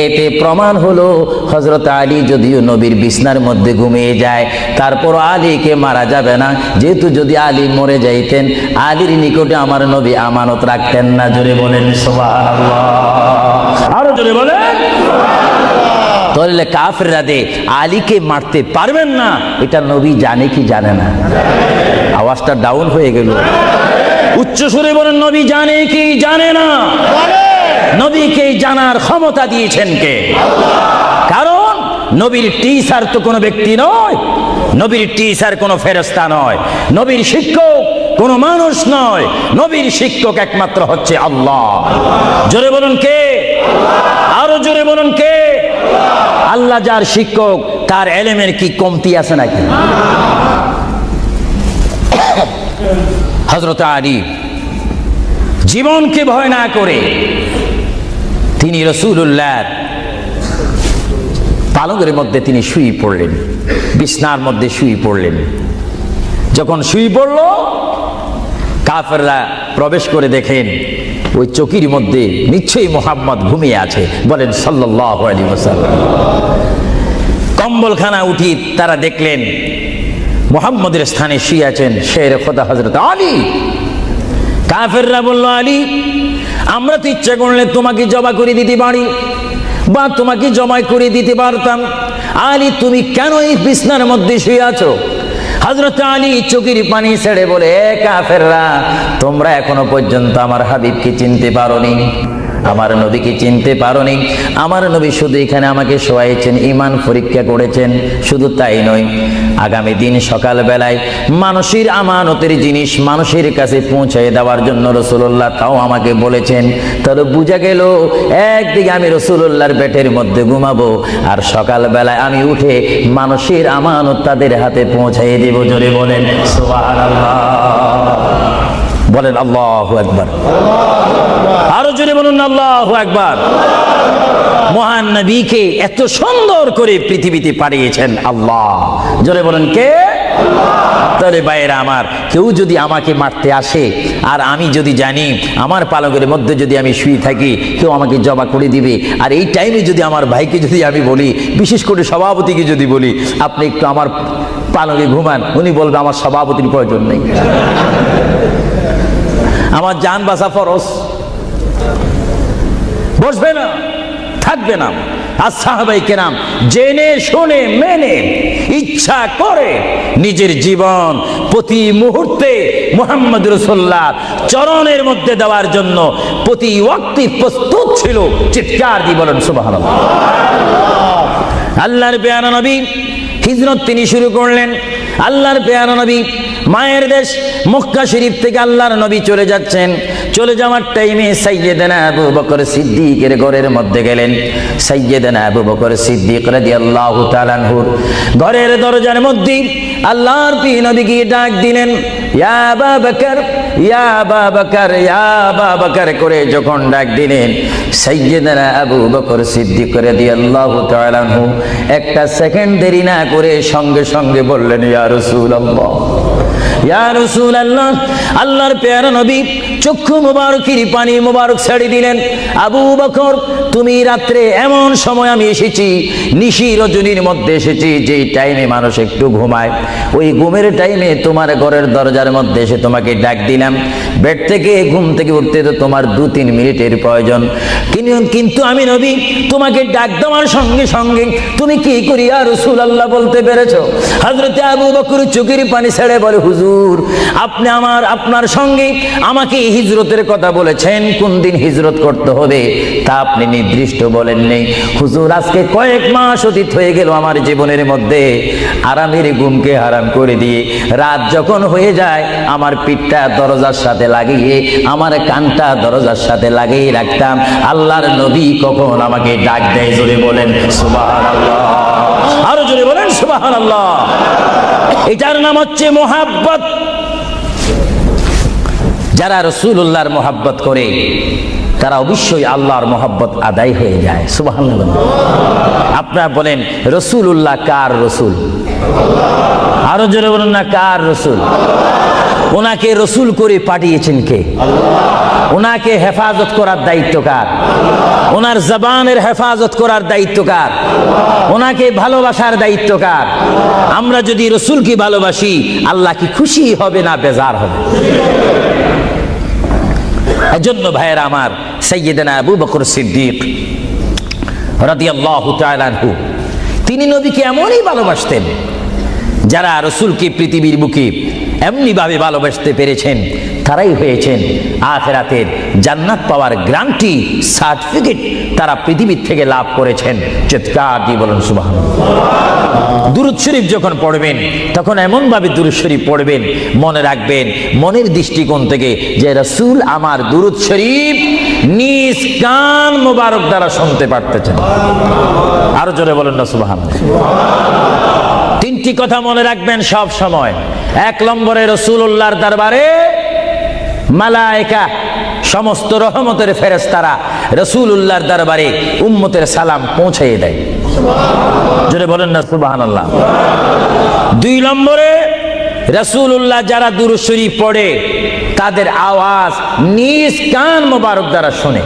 এতে প্রমাণ হলো হযরত আলী যদিও নবীর বিছনার মধ্যে ঘুমিয়ে যায়, তারপর আলীকে মারা যাবে না, যেহেতু যদি আলী মরে যাইতেন, আলীর নিকটে আমার নবী আমানত রাখতেন না। জোরে বলেন সুবহানাল্লাহ। আরো জোরে বলেন সুবহানাল্লাহ। তাহলে কাফেররা দে আলীকে মারতে পারবেন না, এটা নবী জানে কি জানে না? আওয়াজটা ডাউন হয়ে গেল। উচ্চ সুরে বলেন, নবী জানে কি জানে না? নবীকে জানার ক্ষমতা দিয়েছেন কে? কারণ নবীর টিচার তো কোনো ব্যক্তি নয়, নবীর টিচার কোনো ফেরেশতা নয়, নবীর শিক্ষক কোনো মানুষ নয়, নবীর শিক্ষক একমাত্র হচ্ছে আল্লাহ। জোরে বলুন কে? আরো জোরে বলুন কে? আল্লাহ যার শিক্ষক, তার এলেমের কি কমতি আছে নাকি? হযরত আলী জীবনকে ভয় না করে তিনি রাসূলুল্লাহর পালঙ্কের মধ্যে তিনি শুয়ে পড়লেন, বিছনার মধ্যে শুয়ে পড়লেন। যখন শুয়ে পড়ল, কাফেররা প্রবেশ করে দেখেন ওই চৌকির মধ্যে নিশ্চয়ই মুহাম্মদ ঘুমিয়ে আছে। বলেন সাল্লাল্লাহু আলাইহি ওয়াসাল্লাম। কম্বলখানা উঠি তারা দেখলেন মুহাম্মদের স্থানে শুয়ে আছেন শের খোদা হযরত আলী। কাফেররা বলল, আলী, আমরা তো ইচ্ছা করলে তোমাকে জবা করে দিতে পারি বা তোমাকে জমায় করে দিতে পারতাম। আলী, তুমি কেন এই বিছনার মধ্যে শুয়ে আছো? হযরত আলী চোখের পানি ছেড়ে বলে, এ কাফেররা, তোমরা এখনো পর্যন্ত আমার হাবিবকে চিনতে পারোনি, আমার নবীকে চিনতে পারোনি। আমার নবী শুধু এখানে আমাকে শোয়াইছেন, ঈমান পরীক্ষা করেছেন, শুধু তাই নয়, আগামী দিন সকালবেলায় মানুষের আমানতের জিনিস মানুষের কাছে পৌঁছে দেওয়ার জন্য রাসূলুল্লাহ তাও আমাকে বলেছেন। তাহলে বুঝা গেল একদিকে আমি রাসূলুল্লাহর পেটের মধ্যে ঘুমাবো, আর সকালবেলায় আমি উঠে মানুষের আমানত তাদের হাতে পৌঁছাই দেব। জোরে বলেন সুবহানাল্লাহ, বলেন আল্লাহু আকবার, আরো জোরে বলুন আল্লাহু আকবার। মহান নবীকে এত সুন্দর করে পৃথিবীতে পাঠিয়েছেন আল্লাহ। জোরে বলেন কে? তাহলে ভাইয়েরা আমার, কেউ যদি আমাকে মারতে আসে আর আমি যদি জানি আমার পালকের মধ্যে যদি আমি শুয়ে থাকি কেউ আমাকে জবা করে দিবে, আর এই টাইমে যদি আমার ভাইকে যদি আমি বলি, বিশেষ করে সভাপতিকে যদি বলি আপনি একটু আমার পালকে ঘুমান, উনি বলবে আমার সভাপতির প্রয়োজন নেই, আমার জান বাঁচা ফরজ, বসবে না, থাকবে না। আর সাহাবায়ে কেরাম জেনে শুনে মেনে ইচ্ছা করে নিজের জীবন প্রতি মুহূর্তে মুহাম্মদ রাসূলুল্লাহ চরণের মধ্যে দেওয়ার জন্য প্রতি ওয়াক্তে প্রস্তুত ছিল। চিৎকার দিয়ে বলেন সুবহানাল্লাহ। আল্লাহর পেয়ারা নবী হিজরত তিনি শুরু করলেন। আল্লাহর পেয়ারা নবী মায়ের দেশ মক্কা শরীফ থেকে আল্লাহর নবী চলে যাচ্ছেন। চলে যাওয়ার টাইমে সাইয়্যিদানা আবু বকর সিদ্দিকের ঘরের মধ্যে গেলেন। সাইয়্যিদানা আবু বকর সিদ্দিক রাদিয়াল্লাহু তাআলা আনহুর ঘরের দরজার মধ্যে আল্লাহর প্রিয় নবী গিয়ে ডাক দিলেন, ইয়া আবু বকর, ইয়া আবু বকর, ইয়া আবু বকর করে যখন ডাক দিলেন, সাইয়্যিদানা আবু বকর সিদ্দিক রাদিয়াল্লাহু তাআলা আনহু একটা সেকেন্ড দেরি না করে সঙ্গে সঙ্গে বললেন, ইয়া রাসূলুল্লাহ, ইয়া রাসূলুল্লাহ। আল্লাহর প্যারা নবী চক্ষু মুবারকের পানি মুবারক ছেড়ে দিলেন, আবু বকর তুমি রাত্রে এমন সময় আমি এসেছি, নিশি রজনীর মধ্যে এসেছি, যে টাইমে মানুষ একটু ঘুমায়, ওই ঘুমের টাইমে তোমার ঘরের দরজার মধ্যে এসে তোমাকে ডাক দিলাম। বেড থেকে ঘুম থেকে উঠতে তো তোমার 2-3 মিনিটের প্রয়োজন, কিন্তু আমি নবী তোমাকে ডাক দেওয়ার সঙ্গে সঙ্গে তুমি কি করি ইয়া রাসূলুল্লাহ বলতে পেরেছো? হযরতে আবু বকর চোখের পানি ছেড়ে বলে, হুজুর আপনি আপনার সঙ্গে আমাকে হিজরতের কথা বলেছেন, কোন দিন হিজরত করতে হবে তা আপনি নির্দিষ্ট বলেন নেই। হুজুর আজকে কয়েক মাস অতীত হয়ে গেল আমার জীবনের মধ্যে আরামের ঘুমকে হারাম করে দিয়ে, রাত যখন হয়ে যায় আমার পিঠটা দরজার সাথে লাগিয়ে আমার কানটা দরজার সাথে লাগিয়ে রাখতাম, আল্লাহর নবী কখন আমাকে ডাক দেয়। জোরে বলেন সুবহানাল্লাহ, আরো জোরে বলেন সুবহানাল্লাহ। এটার নাম হচ্ছে মুহাব্বত। যারা রাসূলুল্লাহর মুহাব্বত করে তারা অবশ্যই আল্লাহর মুহাব্বত আদায় হয়ে যায়। সুবহানাল্লাহ। আপনারা বলেন রাসূলুল্লাহ কার রাসূল? আরো জোরে বলুন না, কার রাসূল? ওনাকে রাসূল করে পাঠিয়েছেন কে? ওনাকে হেফাজত করার দায়িত্ব কার? ওনার জবানের হেফাজত করার দায়িত্ব কার? ওনাকে ভালোবাসার দায়িত্ব কার? আমরা যদি রাসূলকে ভালোবাসি আল্লাহ কি খুশি হবে না বেজার হবে? এজন্য ভাইয়েরা আমার, সাইয়্যিদানা আবু বকর সিদ্দিক রাদিয়াল্লাহু তাআলা আনহু তিনি নবীকে এমনই ভালোবাসতেন, যারা রাসূলকে পৃথিবীর বুকে এমনি ভাবে ভালোবাসতে পেরেছেন তারাই হয়েছেন আখিরাতের জান্নাত পাওয়ার গ্যারান্টি সার্টিফিকেট তারা পৃথিবীর থেকে লাভ করেছেন। চিৎকার দিয়ে বলেন সুবহানাল্লাহ। দুরূদ শরীফ যখন পড়বেন তখন এমন ভাবে দুরূদ শরীফ পড়বেন, মনে রাখবেন মনের দৃষ্টিকোণ থেকে যে রাসূল আমার দুরূদ শরীফ নিজ কান মোবারক দ্বারা শুনতে পারতেছেন। আরো জোরে বলেন না সুবহানাল্লাহ। তিনটি কথা মনে রাখবেন সব সময়। 1 নম্বরে রাসূলুল্লাহর দরবারে মালায়েকা সমস্ত রহমতের ফেরেশতারা রাসূলুল্লাহর দরবারে উম্মতের সালাম পৌঁছিয়ে দেয়। জোরে বলেন না সুবহানাল্লাহ। 2 নম্বরে রাসূলুল্লাহ যারা দুরূদ শরীফ পড়ে তাদের আওয়াজ নিজ কান মোবারক দ্বারা শুনে।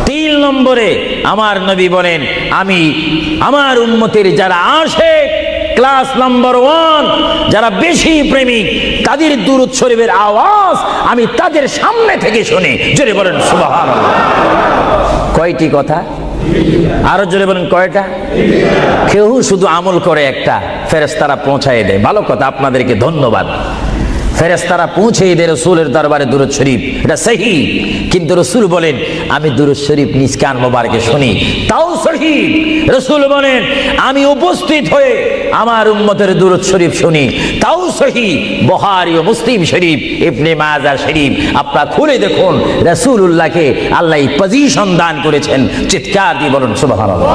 3 নম্বরে আমার নবী বলেন, আমি আমার উম্মতের যারা আশিক ক্লাস নাম্বার 1 যারা বেশি প্রেমিক তাদের দুরূদ শরীফের আওয়াজ আমি তাদের সামনে থেকে শুনি। জোরে বলেন সুবহানাল্লাহ। কয়টি কথা? আরো জোরে বলেন কয়টা? কেউ শুধু আমল করে একটা, ফেরেশতারা পৌঁছায় দেয়। ভালো কথা, আপনাদেরকে ধন্যবাদ। ফেরেশতারা পৌঁছে দেয় রাসূলের দরবারে দুরূদ শরীফ, এটা সহিহ। কিন্তু রাসূল বলেন আমি দুরূদ শরীফ নিজ কান মোবারকে শুনি, তাও সহিহ। রাসূল বলেন আমি উপস্থিত হয়ে আমার উম্মতের দুরূদ শরীফ শুনি, তাও সহিহ। বুখারী ও মুসলিম শরীফ, ইবনে মাজাহ শরীফ আপনারা খুলে দেখুন, রাসূলুল্লাহকে আল্লাহ এই পজিশন দান করেছেন। চিৎকার দিয়ে বলুন সুবহানাল্লাহ।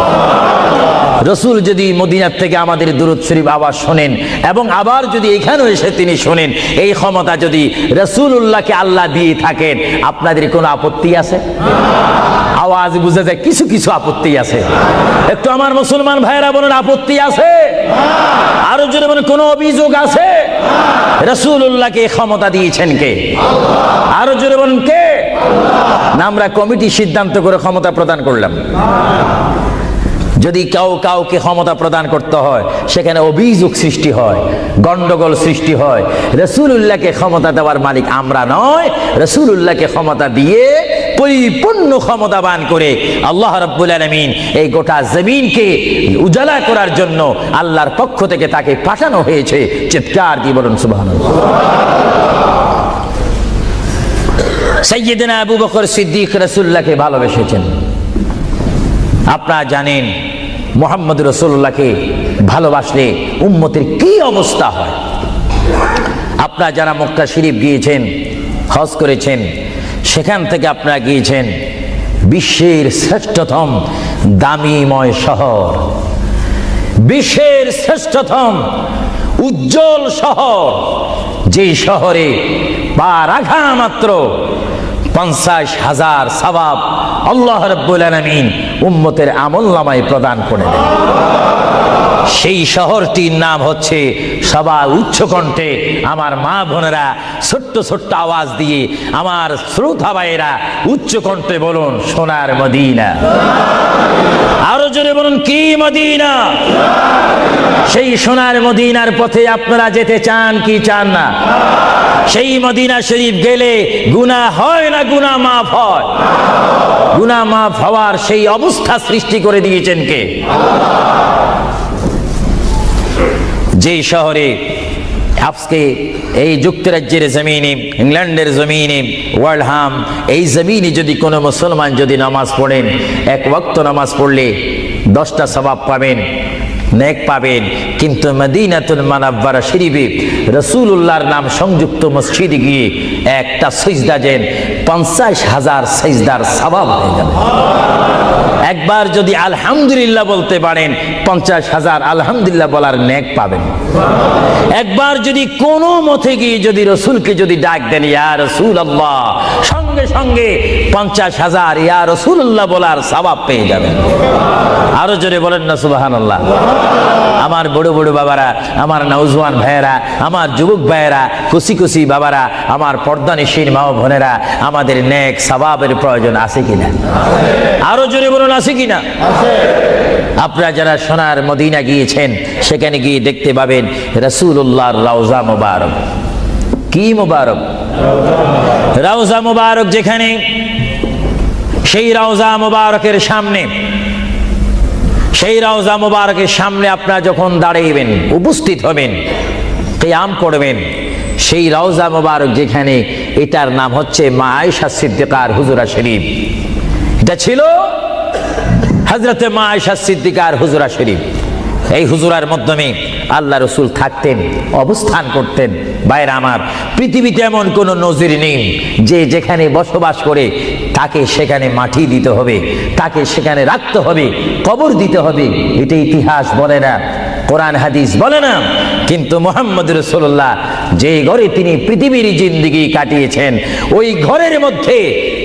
রাসূল যদি মদিনার থেকে আমাদের দুরূদ শরীফ আবার শোনেন এবং আবার যদি এখানেও এসে তিনি শোনেন, এই ক্ষমতা যদি রাসূলুল্লাহকে আল্লাহ দিয়ে থাকেন, আপনাদের কোনো আপত্তি আছে? আওয়াজ বুঝে যায় কিছু কিছু আপত্তি আছে। একটু আমার মুসলমান ভাইরা বলেন আপত্তি আছে? আরো জোরে বলেন কোনো অভিযোগ আছে? রাসূলুল্লাহকে এই ক্ষমতা দিয়েছেন কে? আরো জোরে বলেন কে? না আমরা কমিটি সিদ্ধান্ত করে ক্ষমতা প্রদান করলাম? যদি কাউকে ক্ষমতা প্রদান করতে হয় সেখানে অভিযোগ সৃষ্টি হয়, গন্ডগোল সৃষ্টি হয়। রাসূলুল্লাহকে ক্ষমতা দেওয়ার মালিক আমরা নয়, রাসূলুল্লাহকে ক্ষমতা দিয়ে পরিপূর্ণ ক্ষমতাবান করে আল্লাহ রাব্বুল আলামিন এই গোটা জমিনকে উজালা করার জন্য আল্লাহর পক্ষ থেকে তাকে পাঠানো হয়েছে। চিৎকার দিয়ে বলুন সুবহানাল্লাহ। সাইয়্যিদনা আবু বকর সিদ্দিক রাসূলুল্লাহকে ভালোবেসেছেন। আপনারা জানেন মুহাম্মদ রাসূলুল্লাহকে ভালোবাসলে উম্মতের কি অবস্থা হয়। আপনারা যারা মক্কা শরীফ গিয়েছেন, হজ করেছেন, সেখান থেকে আপনারা গিয়েছেন বিশ্বের শ্রেষ্ঠতম দামিময় শহর, বিশ্বের শ্রেষ্ঠতম উজ্জ্বল শহর, যেই শহরে পা রাখা মাত্র 50,000 সওয়াব আল্লাহ রাব্বুল আলামিন উম্মতের আমলনামায় প্রদান করে দেন। সেই শহরটির নাম হচ্ছে, সবাই উচ্চ কণ্ঠে আমার মা বোনেরা ছোট্ট ছোট্ট আওয়াজ দিয়ে আমার শ্রোতা ভাইয়েরা উচ্চ কণ্ঠে বলুন সোনার মদিনা। আরো জোরে বলুন কি মদিনা? সেই সোনার মদিনার পথে আপনারা যেতে চান কি চান না? সেই মদিনা শরীফ গেলে গুনাহ হয় না গুনাহ মাফ হয়? গুনাহ মাফ হওয়ার সেই অবস্থা সৃষ্টি করে দিয়েছেন কে? যেই শহরে আজকে এই যুক্তরাজ্যের জমিনে, ইংল্যান্ডের জমিনে, ওয়ার্ল্ডহাম এই জমিনে যদি কোনো মুসলমান যদি নামাজ পড়েন, এক ওয়াক্ত নামাজ পড়লে 10টা সওয়াব পাবেন, নেক পাবেন। কিন্তু মদিনাতুল মুনাওয়ারা শরীফে রাসূলুল্লাহর নাম সংযুক্ত মসজিদে গিয়ে একটা সিজদা দেন 50,000 সিজদার সওয়াব হয়ে যাবে। একবার যদি আলহামদুলিল্লাহ বলতে পারেন 50,000 আলহামদুলিল্লাহ বলার নেক পাবেন। একবার যদি কোনো মতে গিয়ে যদি রাসূলকে যদি ডাক দেন ইয়া রাসূলুল্লাহ, সঙ্গে সঙ্গে 50,000 ইয়া রাসূলুল্লাহ বলার সওয়াব পেয়ে যাবেন। আরো জোরে বলেন না সুবহানাল্লাহ। আমার বড় বড় বাবারা, আমার নওজোয়ান ভাইয়েরা, আমার যুবক ভাইয়েরা, কুসি কুসি বাবারা, আমার পর্দানিশীন মা ও বোনেরা, আমাদের নেক সওয়াবের প্রয়োজন আছে কিনা? আরো জোরে বলুন আছে কিনা? আপনারা যারা সোনার মদিনা গিয়েছেন সেখানে গিয়ে দেখতে পাবেন রাসূলুল্লাহর রওজা মুবারক। কি মুবারক? রওজা মুবারক। যেখানে সেই রওজা মুবারকের সামনে, সেই রওজা মুবারকের সামনে আপনারা যখন দাঁড়াইবেন, উপস্থিত হবেন, কিয়াম করবেন, সেই রওজা মুবারক যেখানে, এটার নাম হচ্ছে মা আয়েশা সিদ্দিকার হুজুরা শরীফ। এটা ছিল হযরতে মা আয়েশা সিদ্দিকার হুজুরা শরীফ। এই হুজুরার মাধ্যমে আল্লাহ রসুল থাকতেন, অবস্থান করতেন। ভাইরা আমার, পৃথিবীতে এমন কোনো নজির নেই যে যেখানে বসবাস করে তাকে সেখানে মাটি দিতে হবে, তাকে সেখানে রাখতে হবে, কবর দিতে হবে। এটা ইতিহাস বলে না, কোরআন হাদিস বলে না। কিন্তু মুহাম্মদ রাসূলুল্লাহ যে ঘরে তিনি পৃথিবীর জিন্দেগি কাটিয়েছেন, ওই ঘরের মধ্যে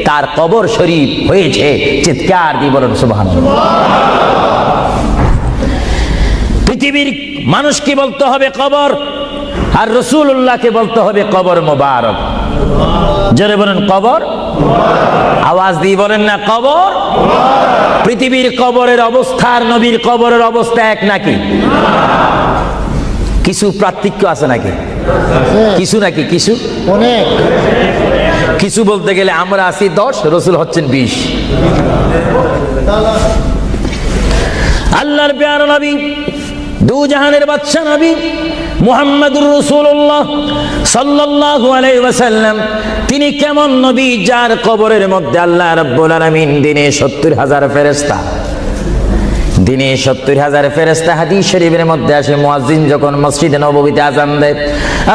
তার কবর শরীফ হয়েছে। চিৎকার দিয়ে বলুন সুবহানাল্লাহ। পৃথিবীর মানুষকে বলতে হবে কবর, আর রাসূলুল্লাহকে বলতে হবে কবর মোবারক। জোরে বলেন কবর, আওয়াজ দিয়ে বলেন না কবর। পৃথিবীর কবরের অবস্থা আর নবীর কবরের অবস্থা এক নাকি? কিছু পার্থক্য আছে নাকি? কিছু নাকি? কিছু অনেক কিছু। বলতে গেলে আমরা আছি 10, রাসূল হচ্ছেন 20। আল্লাহর প্যারা নবী দু জাহানের বাদশা নবী মুহাম্মদুর রাসূলুল্লাহ সাল্লাল্লাহু আলাইহি ওয়াসাল্লাম, তিনি কেমন নবী যার কবরের মধ্যে আল্লাহ রাব্বুল আলামিন দিনে 70,000 ফেরেশতা, দিনে 70,000 ফেরেশতা। হাদিস শরীফের মধ্যে আসে মুয়াজ্জিন যখন মসজিদে নববীতে আযান দেয়,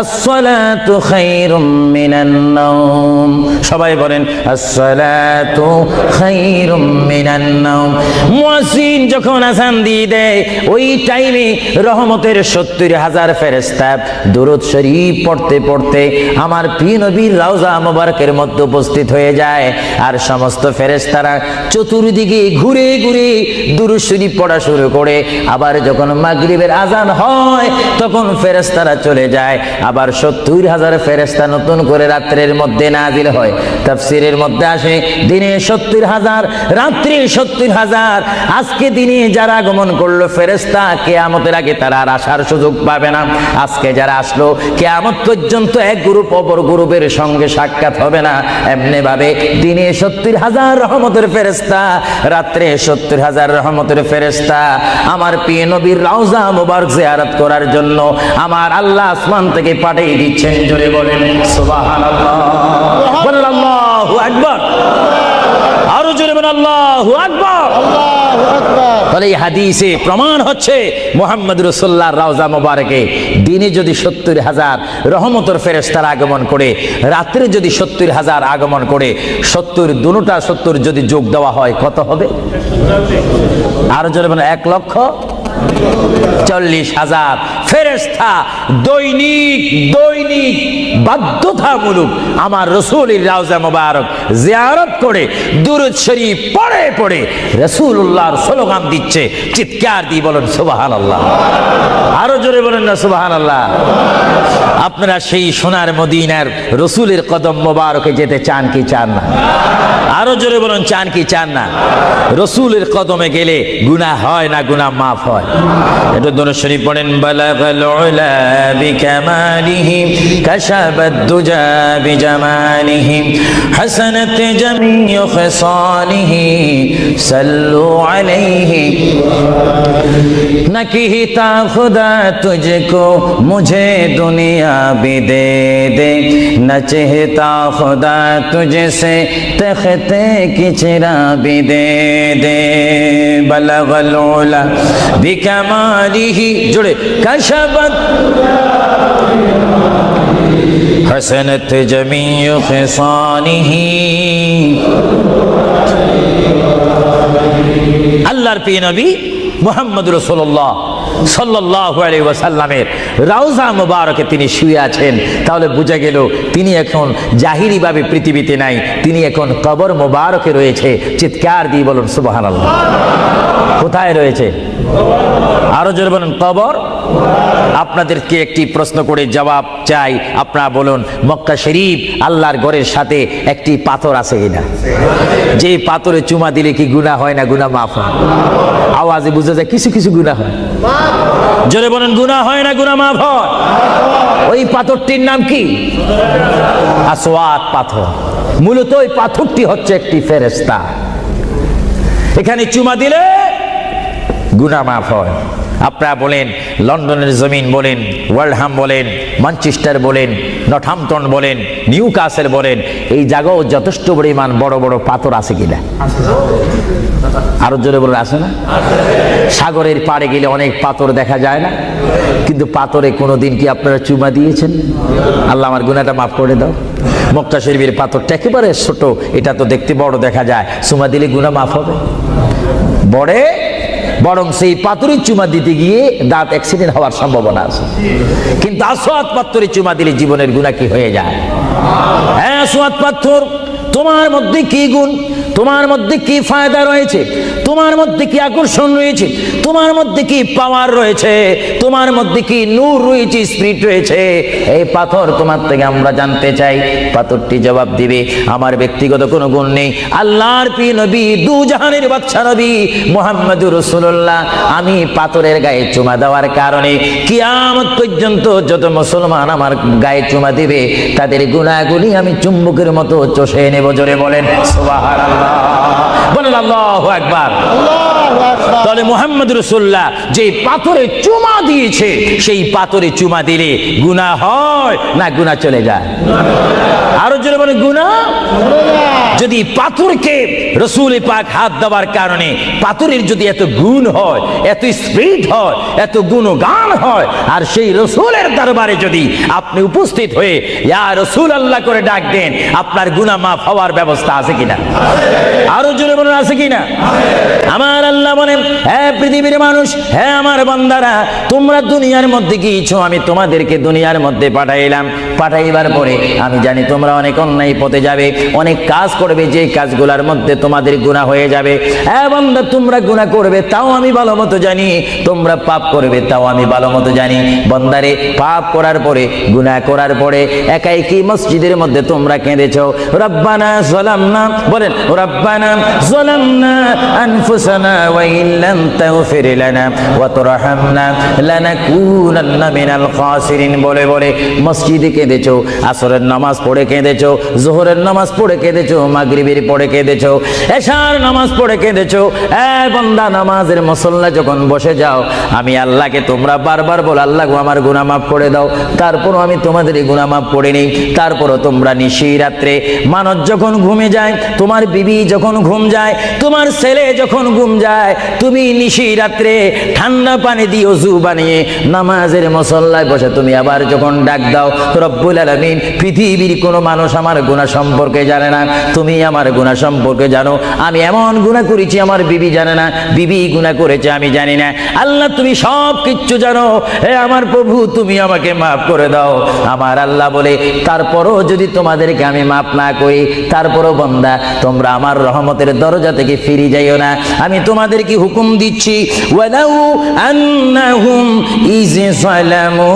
আসসালাতু খায়রুম মিনান নাওম, সবাই বলেন আসসালাতু খায়রুম মিনান নাওম। মুয়াজ্জিন যখন আযান দিয়ে দেয়, ওই টাইমে রহমতের 70,000 ফেরেশতা দুরূদ শরীফ পড়তে পড়তে আমার প্রিয় নবীর রওজা মুবারকের মধ্যে উপস্থিত হয়ে যায়। আর সমস্ত ফেরেশতারা চতুর্দিকে ঘুরে ঘুরে দুরূদ শরীফ পড়া শুরু করে। আবার যখন মাগরিবের আজান হয় তখন ফেরেশতারা চলে যায়, আবার 70,000 ফেরেশতা নতুন করে রাত্রের মধ্যে নাজিল হয়। তাফসীরের মধ্যে আসে দিনে 70,000, রাত্রে 70,000। আজকে দিনে যারা আগমন করলো ফেরেশতা, কিয়ামতের আগে তারা আর আসার সুযোগ পাবে না। আজকে যারা আসলো কিয়ামত পর্যন্ত এক গ্রুপ অপর গ্রুপের সঙ্গে সাক্ষাৎ হবে না। এমনি ভাবে দিনে 70,000 রহমতের ফেরেশতা, রাত্রে 70,000 রহমতের ফেরেশতা আমার প্রিয় নবীর রওজা মুবারক জিয়ারত করার জন্য আমার আল্লাহ আসমান থেকে পাঠিয়ে দিচ্ছেন। জোরে বলেন সুবহানাল্লাহ, বলেন আল্লাহু আকবার, আরো জোরে বলেন আল্লাহু আকবার, আল্লাহু আকবার। তাহলে এই হাদিসে প্রমাণ হচ্ছে মুহাম্মদ রাসূলুল্লাহর রওজা মুবারকে দিনে যদি 70,000 রহমতের ফেরেশতারা আগমন করে, রাত্রে যদি 70,000 আগমন করে, 70 দুটোটা 70 যদি যোগ দেওয়া হয় কত হবে? আরো জোরে বলেন 1,40,000 ফেরেশতা দৈনিক দৈনিক বাধ্যতামূলক আমার রাসূলের রওজা মুবারক জিয়ারত করে দুরূদ শরীফ পড়ে পড়ে রাসূলুল্লাহর স্লোগান দিচ্ছে। চিৎকার দিয়ে বলেন সুবহানাল্লাহ, আরো জোরে বলেন না সুবহানাল্লাহ। আপনারা সেই সোনার মদিনার রাসূলের কদম মোবারকে যেতে চান কি চান না? আরো জোরে বলেন চান কি চান না? রাসূলের কদমে গেলে গুনাহ হয় না, গুনাহ মাফ হয়। এটা দরুদ শরীফ পড়েন, বালাগাল উলা বিকামালিহি কাশাবাদ দুজা বিজামালিহি হাসানাত জামিউ খিসালিহি সাল্লু আলাইহি নকিতা খুদা তুঝকো মুঝে দুনিয়া भी दे दे, न चाहता खुदा तुझसे तख्ते की चिरा भी दे दे। बलगल उला बिकमालिही, जुड़े कशबत हसनत जमीउ खिसानिही। আল্লাহর প্রিয় নবী মুহাম্মদ রাসূলুল্লাহ সাল্লাল্লাহু আলাইহি ওয়াসাল্লামের রওজা মুবারকে তিনি শুয়ে আছেন। তাহলে বোঝা গেল তিনি এখন জাহিরি ভাবে পৃথিবীতে নাই, তিনি এখন কবর মুবারকে রয়েছে। চিৎকার দিয়ে বলুন সুবহানাল্লাহ। কোথায় রয়েছে? আরো জোরে বলুন কবর। আপনাদেরকে একটি প্রশ্ন করে জবাব চাই, আপনারা বলুন মক্কা শরীফ আল্লাহর ঘরের সাথে একটি পাথর আছে কিনা? যে পাথরে চুমা দিলে কি গুনাহ হয় না গুনাহ মাফ হয়? আওয়াজে বোঝা যায় কিছু কিছু গুনাহ হয়। জোরে বলেন গুনাহ হয় না গুনাহ মাফ হয়? ওই পাথরটির নাম কি? আসওয়াত পাথর। মূলত ওই পাথরটি হচ্ছে একটি ফেরেশতা। এখানে চুমা দিলে গুনাহ মাফ হয়। আপনারা বলেন লন্ডনের জমিন বলেন, ওয়ার্ল্ডহাম বলেন, ম্যানচেস্টার বলেন, নর্থহ্যাম্পটন বলেন, নিউ কাসেল বলেন, এই জায়গাও যথেষ্ট পরিমাণ বড় বড় পাথর আছে কিনা? আরো জোরে বলে আছে না? সাগরের পাড়ে গেলে অনেক পাথর দেখা যায় না? কিন্তু পাথরে কোনোদিন কি আপনারা চুমা দিয়েছেন? আল্লাহ আমার গুনাহটা মাফ করে দাও। মক্কা শরীফের পাথরটা একেবারে ছোট, এটা তো দেখতে বড় দেখা যায়, চুমা দিলে গুনাহ মাফ হবে? বড়ে বরং সেই পাথরের চুমা দিতে গিয়ে দাঁত অ্যাক্সিডেন্ট হওয়ার সম্ভাবনা আছে। কিন্তু আসওয়াত পাথরে চুমা দিলে জীবনের গুনাহ কি হয়ে যায়? হ্যাঁ, আসওয়াত পাথর, তোমার মধ্যে কি গুণ, তোমার মধ্যে কি ফায়দা রয়েছে, তোমার মধ্যে কি আকর্ষণ রয়েছে, তোমার মধ্যে কি পাওয়ার রয়েছে, তোমার মধ্যে কি নূর রয়েছে, স্পিরিট রয়েছে, এই পাথর তোমার থেকে আমরা জানতে চাই। পাথরটি জবাব দিবে আমার ব্যক্তিগত কোনো গুণ নেই। আল্লাহর প্রিয় নবী, দু জাহানের বাদশা নবী মুহাম্মদুর রাসূলুল্লাহ, আমি পাথরের গায়ে চুমা দেওয়ার কারণে কিয়ামত পর্যন্ত যত মুসলমান আমার গায়ে চুমা দিবে তাদের গুনাহগুলি আমি চুম্বকের মতো চষে নেব। জোরে বলেন সুবহানাল্লাহ, বলেন আল্লাহু আকবার। তাহলে মুহাম্মদ রাসূলুল্লাহ যে পাথরে চুমা দিয়েছে, সেই পাথরে চুমা দিলে গুনাহ হয় না গুনাহ চলে যায়? আরো জোরে বলে গুনাহ। যদি পাথরকে রাসূল পাক হাত দেওয়ার কারণে পাথরের যদি এত গুণ হয়, এত স্পিড হয়, এত গুণগান হয়, আর সেই রাসূলের দরবারে যদি আপনি উপস্থিত হয়ে ইয়া রাসূলুল্লাহ করে ডাক দেন, আপনার গুনাহ মাফ হওয়ার ব্যবস্থা আছে কিনা? আরো জোরে বলুন আছে কিনা? আমার আল্লাহ বলেন, হে পৃথিবীর মানুষ, হে আমার বান্দারা, তোমরা দুনিয়ার মধ্যে গিয়েছো, আমি তোমাদেরকে দুনিয়ার মধ্যে পাঠাইলাম। পাঠাইবার পরে আমি জানি তোমরা অনেক অন্যায় পথে যাবে, অনেক কাজ করবে, যে কাজগুলোর মধ্যে তোমাদের গুনাহ হয়ে যাবে। হে বান্দা, তোমরা গুনাহ করবে তাও আমি ভালো মতো জানি, তোমরা পাপ করবে তাও আমি ভালো মতো জানি। বান্দারে, পাপ করার পরে, গুনাহ করার পরে একাই কি মসজিদের মধ্যে তোমরা কেঁদেছো, রব্বানা যালামনা, বলেন রব্বানা যালামনা আনফুসানা ওয়া ইল্লাম তাগফির লানা ওয়া তারহামনা লানাকুনান্না মিনাল খাসিরিন বলে বলে মসজিদে কেঁদেছো, আসরের নামাজ পড়ে কেঁদেছো, যোহরের নামাজ পড়ে কেঁদেছো, মাগরিবের পড়ে কেঁদেছো, এশার নামাজ পড়ে কেঁদেছো। এ বান্দা, নামাজের মুসল্লা যখন বসে যাও, আমি আল্লাহকে তোমরা বারবার বল, আল্লাহ গো আমার গুনাহ মাফ করে দাও। তারপরও আমি তোমাদের গুনাহ মাফ করে নিই। তারপরও তোমরা নিশি রাত্রে, মানুষ যখন ঘুমে যায়, তোমার বিবি যখন ঘুম যায়, তোমার ছেলে যখন ঘুম যায়, তুমি নিশি রাত্রে ঠান্ডা পানি দিয়ে ওযু বানিয়ে নামাজের মুসল্লায় বসে তুমি আবার যখন ডাক দাও, রব্বুল আলামিন, পৃথিবীর কোনো মানুষ আমার গুনাহ সম্পর্কে জানে না, তুমি আমার গুনাহ সম্পর্কে জানো। আমি এমন গুনাহ করেছি আমার বিবি জানে না, বিবি গুনাহ করেছে আমি জানি না। আল্লাহ, তুমি সব কিচ্ছু জানো। হে আমার প্রভু, তুমি আমাকে মাফ করে দাও। আমার আল্লাহ বলে, তারপরও যদি তোমাদেরকে আমি মাফ না করি, তারপরও বান্দা, তোমরা আমার রহমতের দরজা থেকে ফিরে যাইও না। আমি তোমাদেরকে হুকুম দিচ্ছি, ওয়ালাউ আন্নাহুম ইয যালামু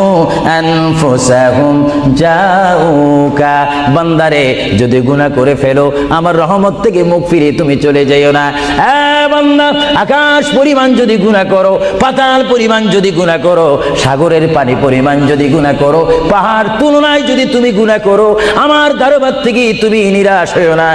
আনফুসাহুম জাউকা, বান্দারে, যদি গুনাহ করে ফেলো, আমার রহমত থেকে মুখ ফিরে তুমি চলে যাইও না। বান্দা, আকাশ পরিমাণ যদি গুনাহ করো, পাতাল পরিমাণ যদি গুনাহ করো, সাগরের পানি পরিমাণ যদি গুনাহ করো, পাহাড় তুলনায় যদি তুমি গুনাহ করো, আমার দরবার থেকে তুমি নিরাশ হইও না।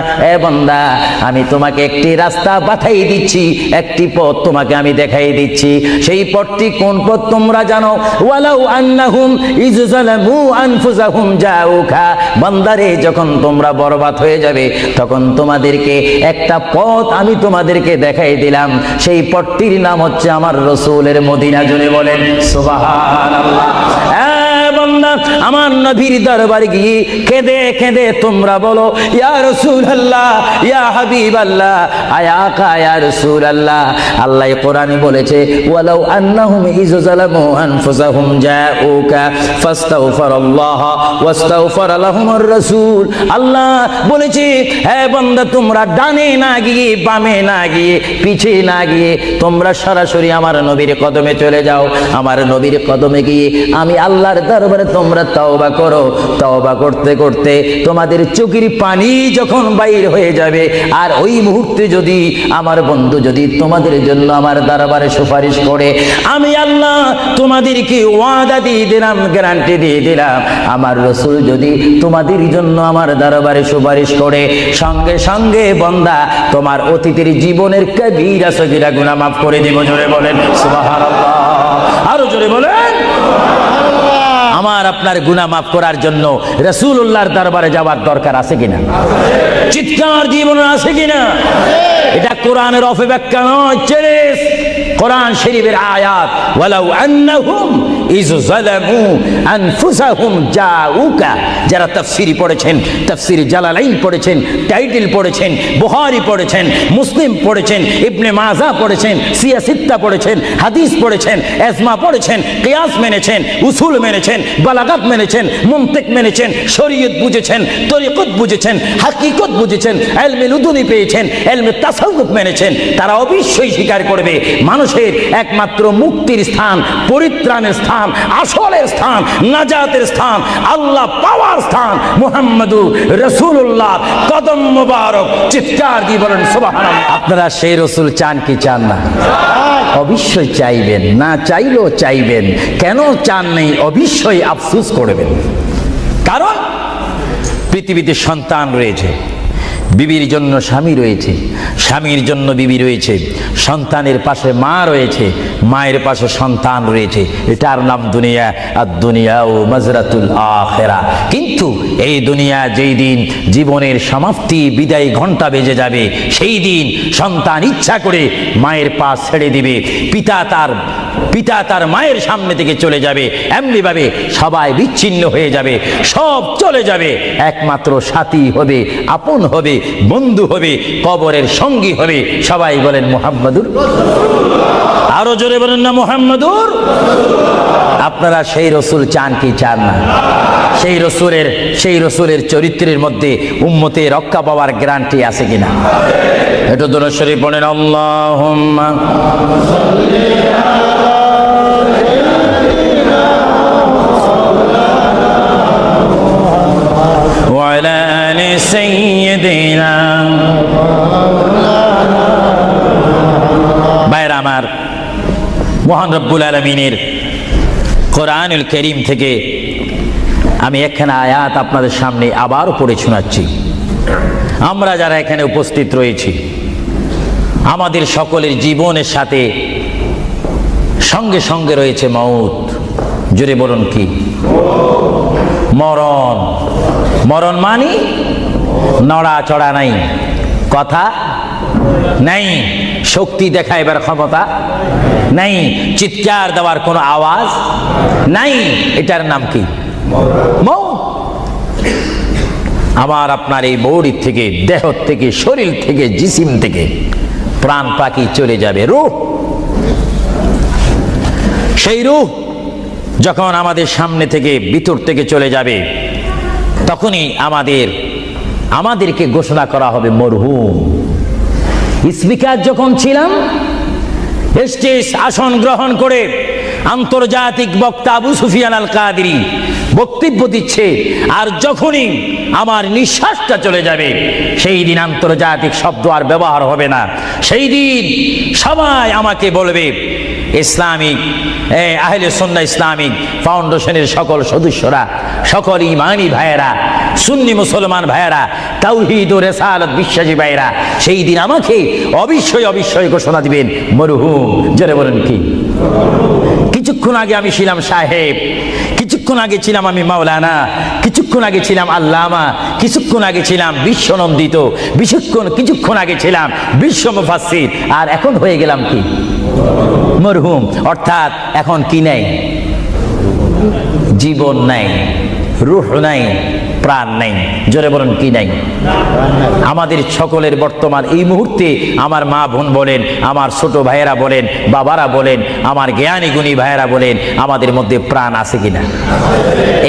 বান্দা, আমি তোমাকে একটি রাস্তা পাঠাই দিচ্ছি, একটি পথ তোমাকে আমি দেখাই দিচ্ছি। সেই পথটি কোন পথ তোমরা জানো? ওয়ালাউ আন্নাহুম ইয যালামু আনফুসাহুম জাউকা, বান্দারে, যখন তোমরা বরবাদ হয়ে যাবে, তখন তোমাদেরকে একটা পথ আমি তোমাদেরকে দেখাই দিলাম। সেই পথটির নাম হচ্ছে আমার রাসূলের মদিনা। জুড়ে বলেন সুবহানাল্লাহ। বান্দা, আমার নবীর দরবারে গিয়ে কেঁদে কেঁদে তোমরা বলো, ইয়া রাসূলুল্লাহ, ইয়া হাবিবাল্লাহ, আয়াকা ইয়া রাসূলুল্লাহ। আল্লাহ কোরআনে বলেছে, ওয়ালাউ আন্নাহুম ইয যালামু আনফুসাহুম জাউকা ফাস্তাগফিরুল্লাহ ওয়াস্তাগফার লাহুমুর রাসূল। আল্লাহ বলেছে, হে বান্দা, তোমরা ডানে না গিয়ে, বামে না গিয়ে, পিছে না গিয়ে, তোমরা সরাসরি আমার নবীর কদমে চলে যাও। আমার নবীর কদমে গিয়ে আমি আল্লাহর দরবারে তোমরা তওবা করো। তওবা করতে করতে তোমাদের চোখের পানি যখন বাইর হয়ে যাবে, আর ওই মুহূর্তে যদি আমার বন্ধু যদি তোমাদের জন্য আমার দরবারে সুপারিশ করে, আমি আল্লাহ তোমাদেরকে ওয়াদা দিয়ে দিলাম, গ্যারান্টি দিয়ে দিলাম, আমার রাসূল যদি তোমাদের জন্য আমার দরবারে সুপারিশ করে, সঙ্গে সঙ্গে বান্দা, তোমার অতীতের জীবনের কবিরা সগীরা গুনাহ মাফ করে দেব। জোরে বলেন সুবহানাল্লাহ। আরো জোরে বলেন। আমার আপনার গুনাহ মাফ করার জন্য রাসূলুল্লাহর দরবারে যাওয়ার দরকার আছে কিনা? চিৎকার জীবন আছে কিনা? এটা কোরআনের অপব্যাখ্যা নয়, চ্যালেঞ্জ। কোরআন শরীফের আয়াত, ওয়ালাউ আন্নাহুম ইয যালামু আনফুসাহুম জাউকা। যারা তাফসীর পড়েছেন, তাফসীর জালালাইন পড়েছেন, টাইটেল পড়েছেন, বুখারী পড়েছেন, মুসলিম পড়েছেন, ইবনে মাজাহ পড়েছেন, সিয়াসিত্তা পড়েছেন, হাদিস পড়েছেন, ইজমা পড়েছেন, কিয়াস মেনেছেন, উসুল মেনেছেন, বালাগাত মেনেছেন, মুনতিক মেনেছেন, শরীয়ত বুঝেছেন, তরিকত বুঝেছেন, হাকিকত বুঝেছেন, ইলমে লুদুনি পেয়েছেন, ইলমে তাসাউফ মেনেছেন, তারা অবশ্যই স্বীকার করবে মানুষের একমাত্র মুক্তির স্থান, পরিত্রাণের স্থান, আসলের স্থান, নাজাতের স্থান, আল্লাহ পাওয়ার স্থান মুহাম্মদুর রাসূলুল্লাহ কদম মোবারক। চিৎকার দিয়ে বলেন সুবহানাল্লাহ। আপনারা সেই রাসূল চান কি চান না? অবশ্যই চাইবেন, না চাইলেও চাইবেন। কেন চান নেই? অবশ্যই আফসোস করবেন। কারণ পৃথিবীতে সন্তান রয়েছে, বিবির জন্য স্বামী রয়েছে, স্বামীর জন্য বিবি রয়েছে, সন্তানের পাশে মা রয়েছে, মায়ের পাশে সন্তান রয়েছে। এটার নাম দুনিয়া। আর দুনিয়া ও মাজরাতুল আখিরা। কিন্তু এই দুনিয়া যেই দিন জীবনের সমাপ্তি বিদায় ঘন্টা বেজে যাবে, সেই দিন সন্তান ইচ্ছা করে মায়ের পা ছেড়ে দিবে, পিতা তার মায়ের সামনে থেকে চলে যাবে, এমনিভাবে সবাই বিচ্ছিন্ন হয়ে যাবে, সব চলে যাবে। একমাত্র সাথী হবে, আপন হবে, বন্ধু হবে, কবরের সঙ্গী হবে। সবাই বলেন মুহাম্মাদুর। আরো জোরে বলেন না মুহাম্মাদুর। আপনারা সেই রসুল চান কি চান না? সেই রসুলের চরিত্রের মধ্যে উম্মতে রক্ষা পাওয়ার গ্যারান্টি আছে কিনা? একটু দরুদ শরীফ পড়েন। আল্লাহুম্মা ওয়া আলা আলি সাইয়্যিদিনা। ভাইরা আমার, মহান রব্বুল আলামিনের কোরআনুল কারীম থেকে আমি একখানা আয়াত আপনাদের সামনে আবারও পড়ে শোনাচ্ছি। আমরা যারা এখানে উপস্থিত রয়েছি, আমাদের সকলের জীবনের সাথে সঙ্গে সঙ্গে রয়েছে মউত। জোরে বলুন কি? মরণ। মরণ মানে নড়াচড়া নাই, কথা নাই, শক্তি দেখাইবার ক্ষমতা নাই, চিৎকার দেওয়ার কোনো আওয়াজ নাই। এটার নাম কি? মউত। আমার আপনার এই বডির থেকে, দেহ থেকে, শরীর থেকে, জিসিম থেকে প্রাণ পাখি চলে যাবে, রূহ। সেই রূহ যখন আমাদের সামনে থেকে, ভিতর থেকে চলে যাবে, তখনই আমাদেরকে ঘোষণা করা হবে মরহুম। স্পিকার যখন ছিলাম, স্টেজ আসন গ্রহণ করে আন্তর্জাতিক বক্তা আবু সুফিয়ান আল কাদেরী বক্তব্য দিচ্ছে, আর যখনই আমার নিঃশ্বাসটা চলে যাবে, সেই দিন আন্তর্জাতিক শব্দ আর ব্যবহার হবে না। সেই দিন সবাই আমাকে বলবে, ইসলামিক আহলে সুন্নাহ ইসলামিক ফাউন্ডেশনের সকল সদস্যরা, সকল ইমানি ভাইয়েরা, সুন্নি মুসলমান ভাইয়েরা, তাওহীদ ও রিসালাত বিশ্বাসী ভাইয়েরা, সেই দিন আমাকে অবশ্যই ঘোষণা দিবেন মরহুম। জোরে বলেন কি? কিছুক্ষণ আগে আমি ছিলাম সাহেব, কিছুক্ষণ আগে ছিলাম আমি মাওলানা, কিছুক্ষণ আগে ছিলাম আল্লামা, কিছুক্ষণ আগে ছিলাম বিশ্বনন্দিত, কিছুক্ষণ আগে ছিলাম বিশ্ব মুফাসসির, আর এখন হয়ে গেলাম কি? মরহুম। অর্থাৎ এখন কি নাই? জীবন নাই, রূহ নাই, প্রাণ নাই। জোরে বলেন কি নাই? আমাদের সকলের বর্তমান এই মুহূর্তে আমার মা বোন বলেন, আমার ছোট ভাইয়েরা বলেন, বাবারা বলেন, আমার জ্ঞানী গুণী ভাইয়েরা বলেন, আমাদের মধ্যে প্রাণ আছে কিনা?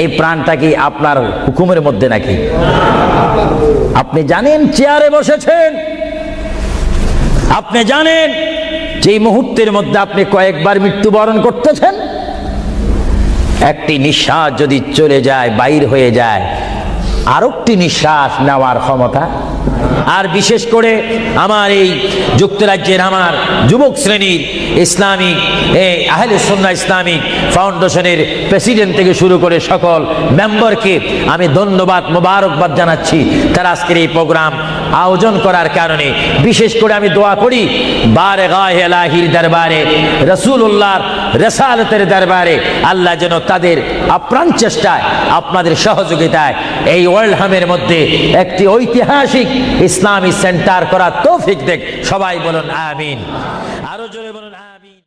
এই প্রাণটা কি আপনার হুকুমের মধ্যে নাকি? আপনি জানেন চেয়ারে বসেছেন, আপনি জানেন যে এই মুহূর্তের মধ্যে আপনি কয়েকবার মৃত্যুবরণ করতেছেন। একটি নিঃশ্বাস যদি চলে যায়, বাইর হয়ে যায়, আরেকটি নিঃশ্বাস নেওয়ার ক্ষমতা। আর বিশেষ করে আমার এই যুক্তরাজ্যের আমার যুবক শ্রেণীর ইসলামিক আহলে সুন্নাহ ইসলামিক ফাউন্ডেশনের প্রেসিডেন্ট থেকে শুরু করে সকল মেম্বারকে আমি ধন্যবাদ, মোবারকবাদ জানাচ্ছি। তারা আজকের এই প্রোগ্রাম আয়োজন করার কারণে বিশেষ করে আমি দোয়া করি, বারগাহ ইলাহির দরবারে, রাসূলুল্লাহর রিসালাতের দরবারে আল্লাহ যেন তাদের আপ্রাণ চেষ্টায়, আপনাদের সহযোগিতায় এই ওয়ার্ল্ডহামের মধ্যে একটি ঐতিহাসিক ইসলামী সেন্টার করার তৌফিক দেখ। সবাই বলুন আমিন। আরো জোরে বলুন।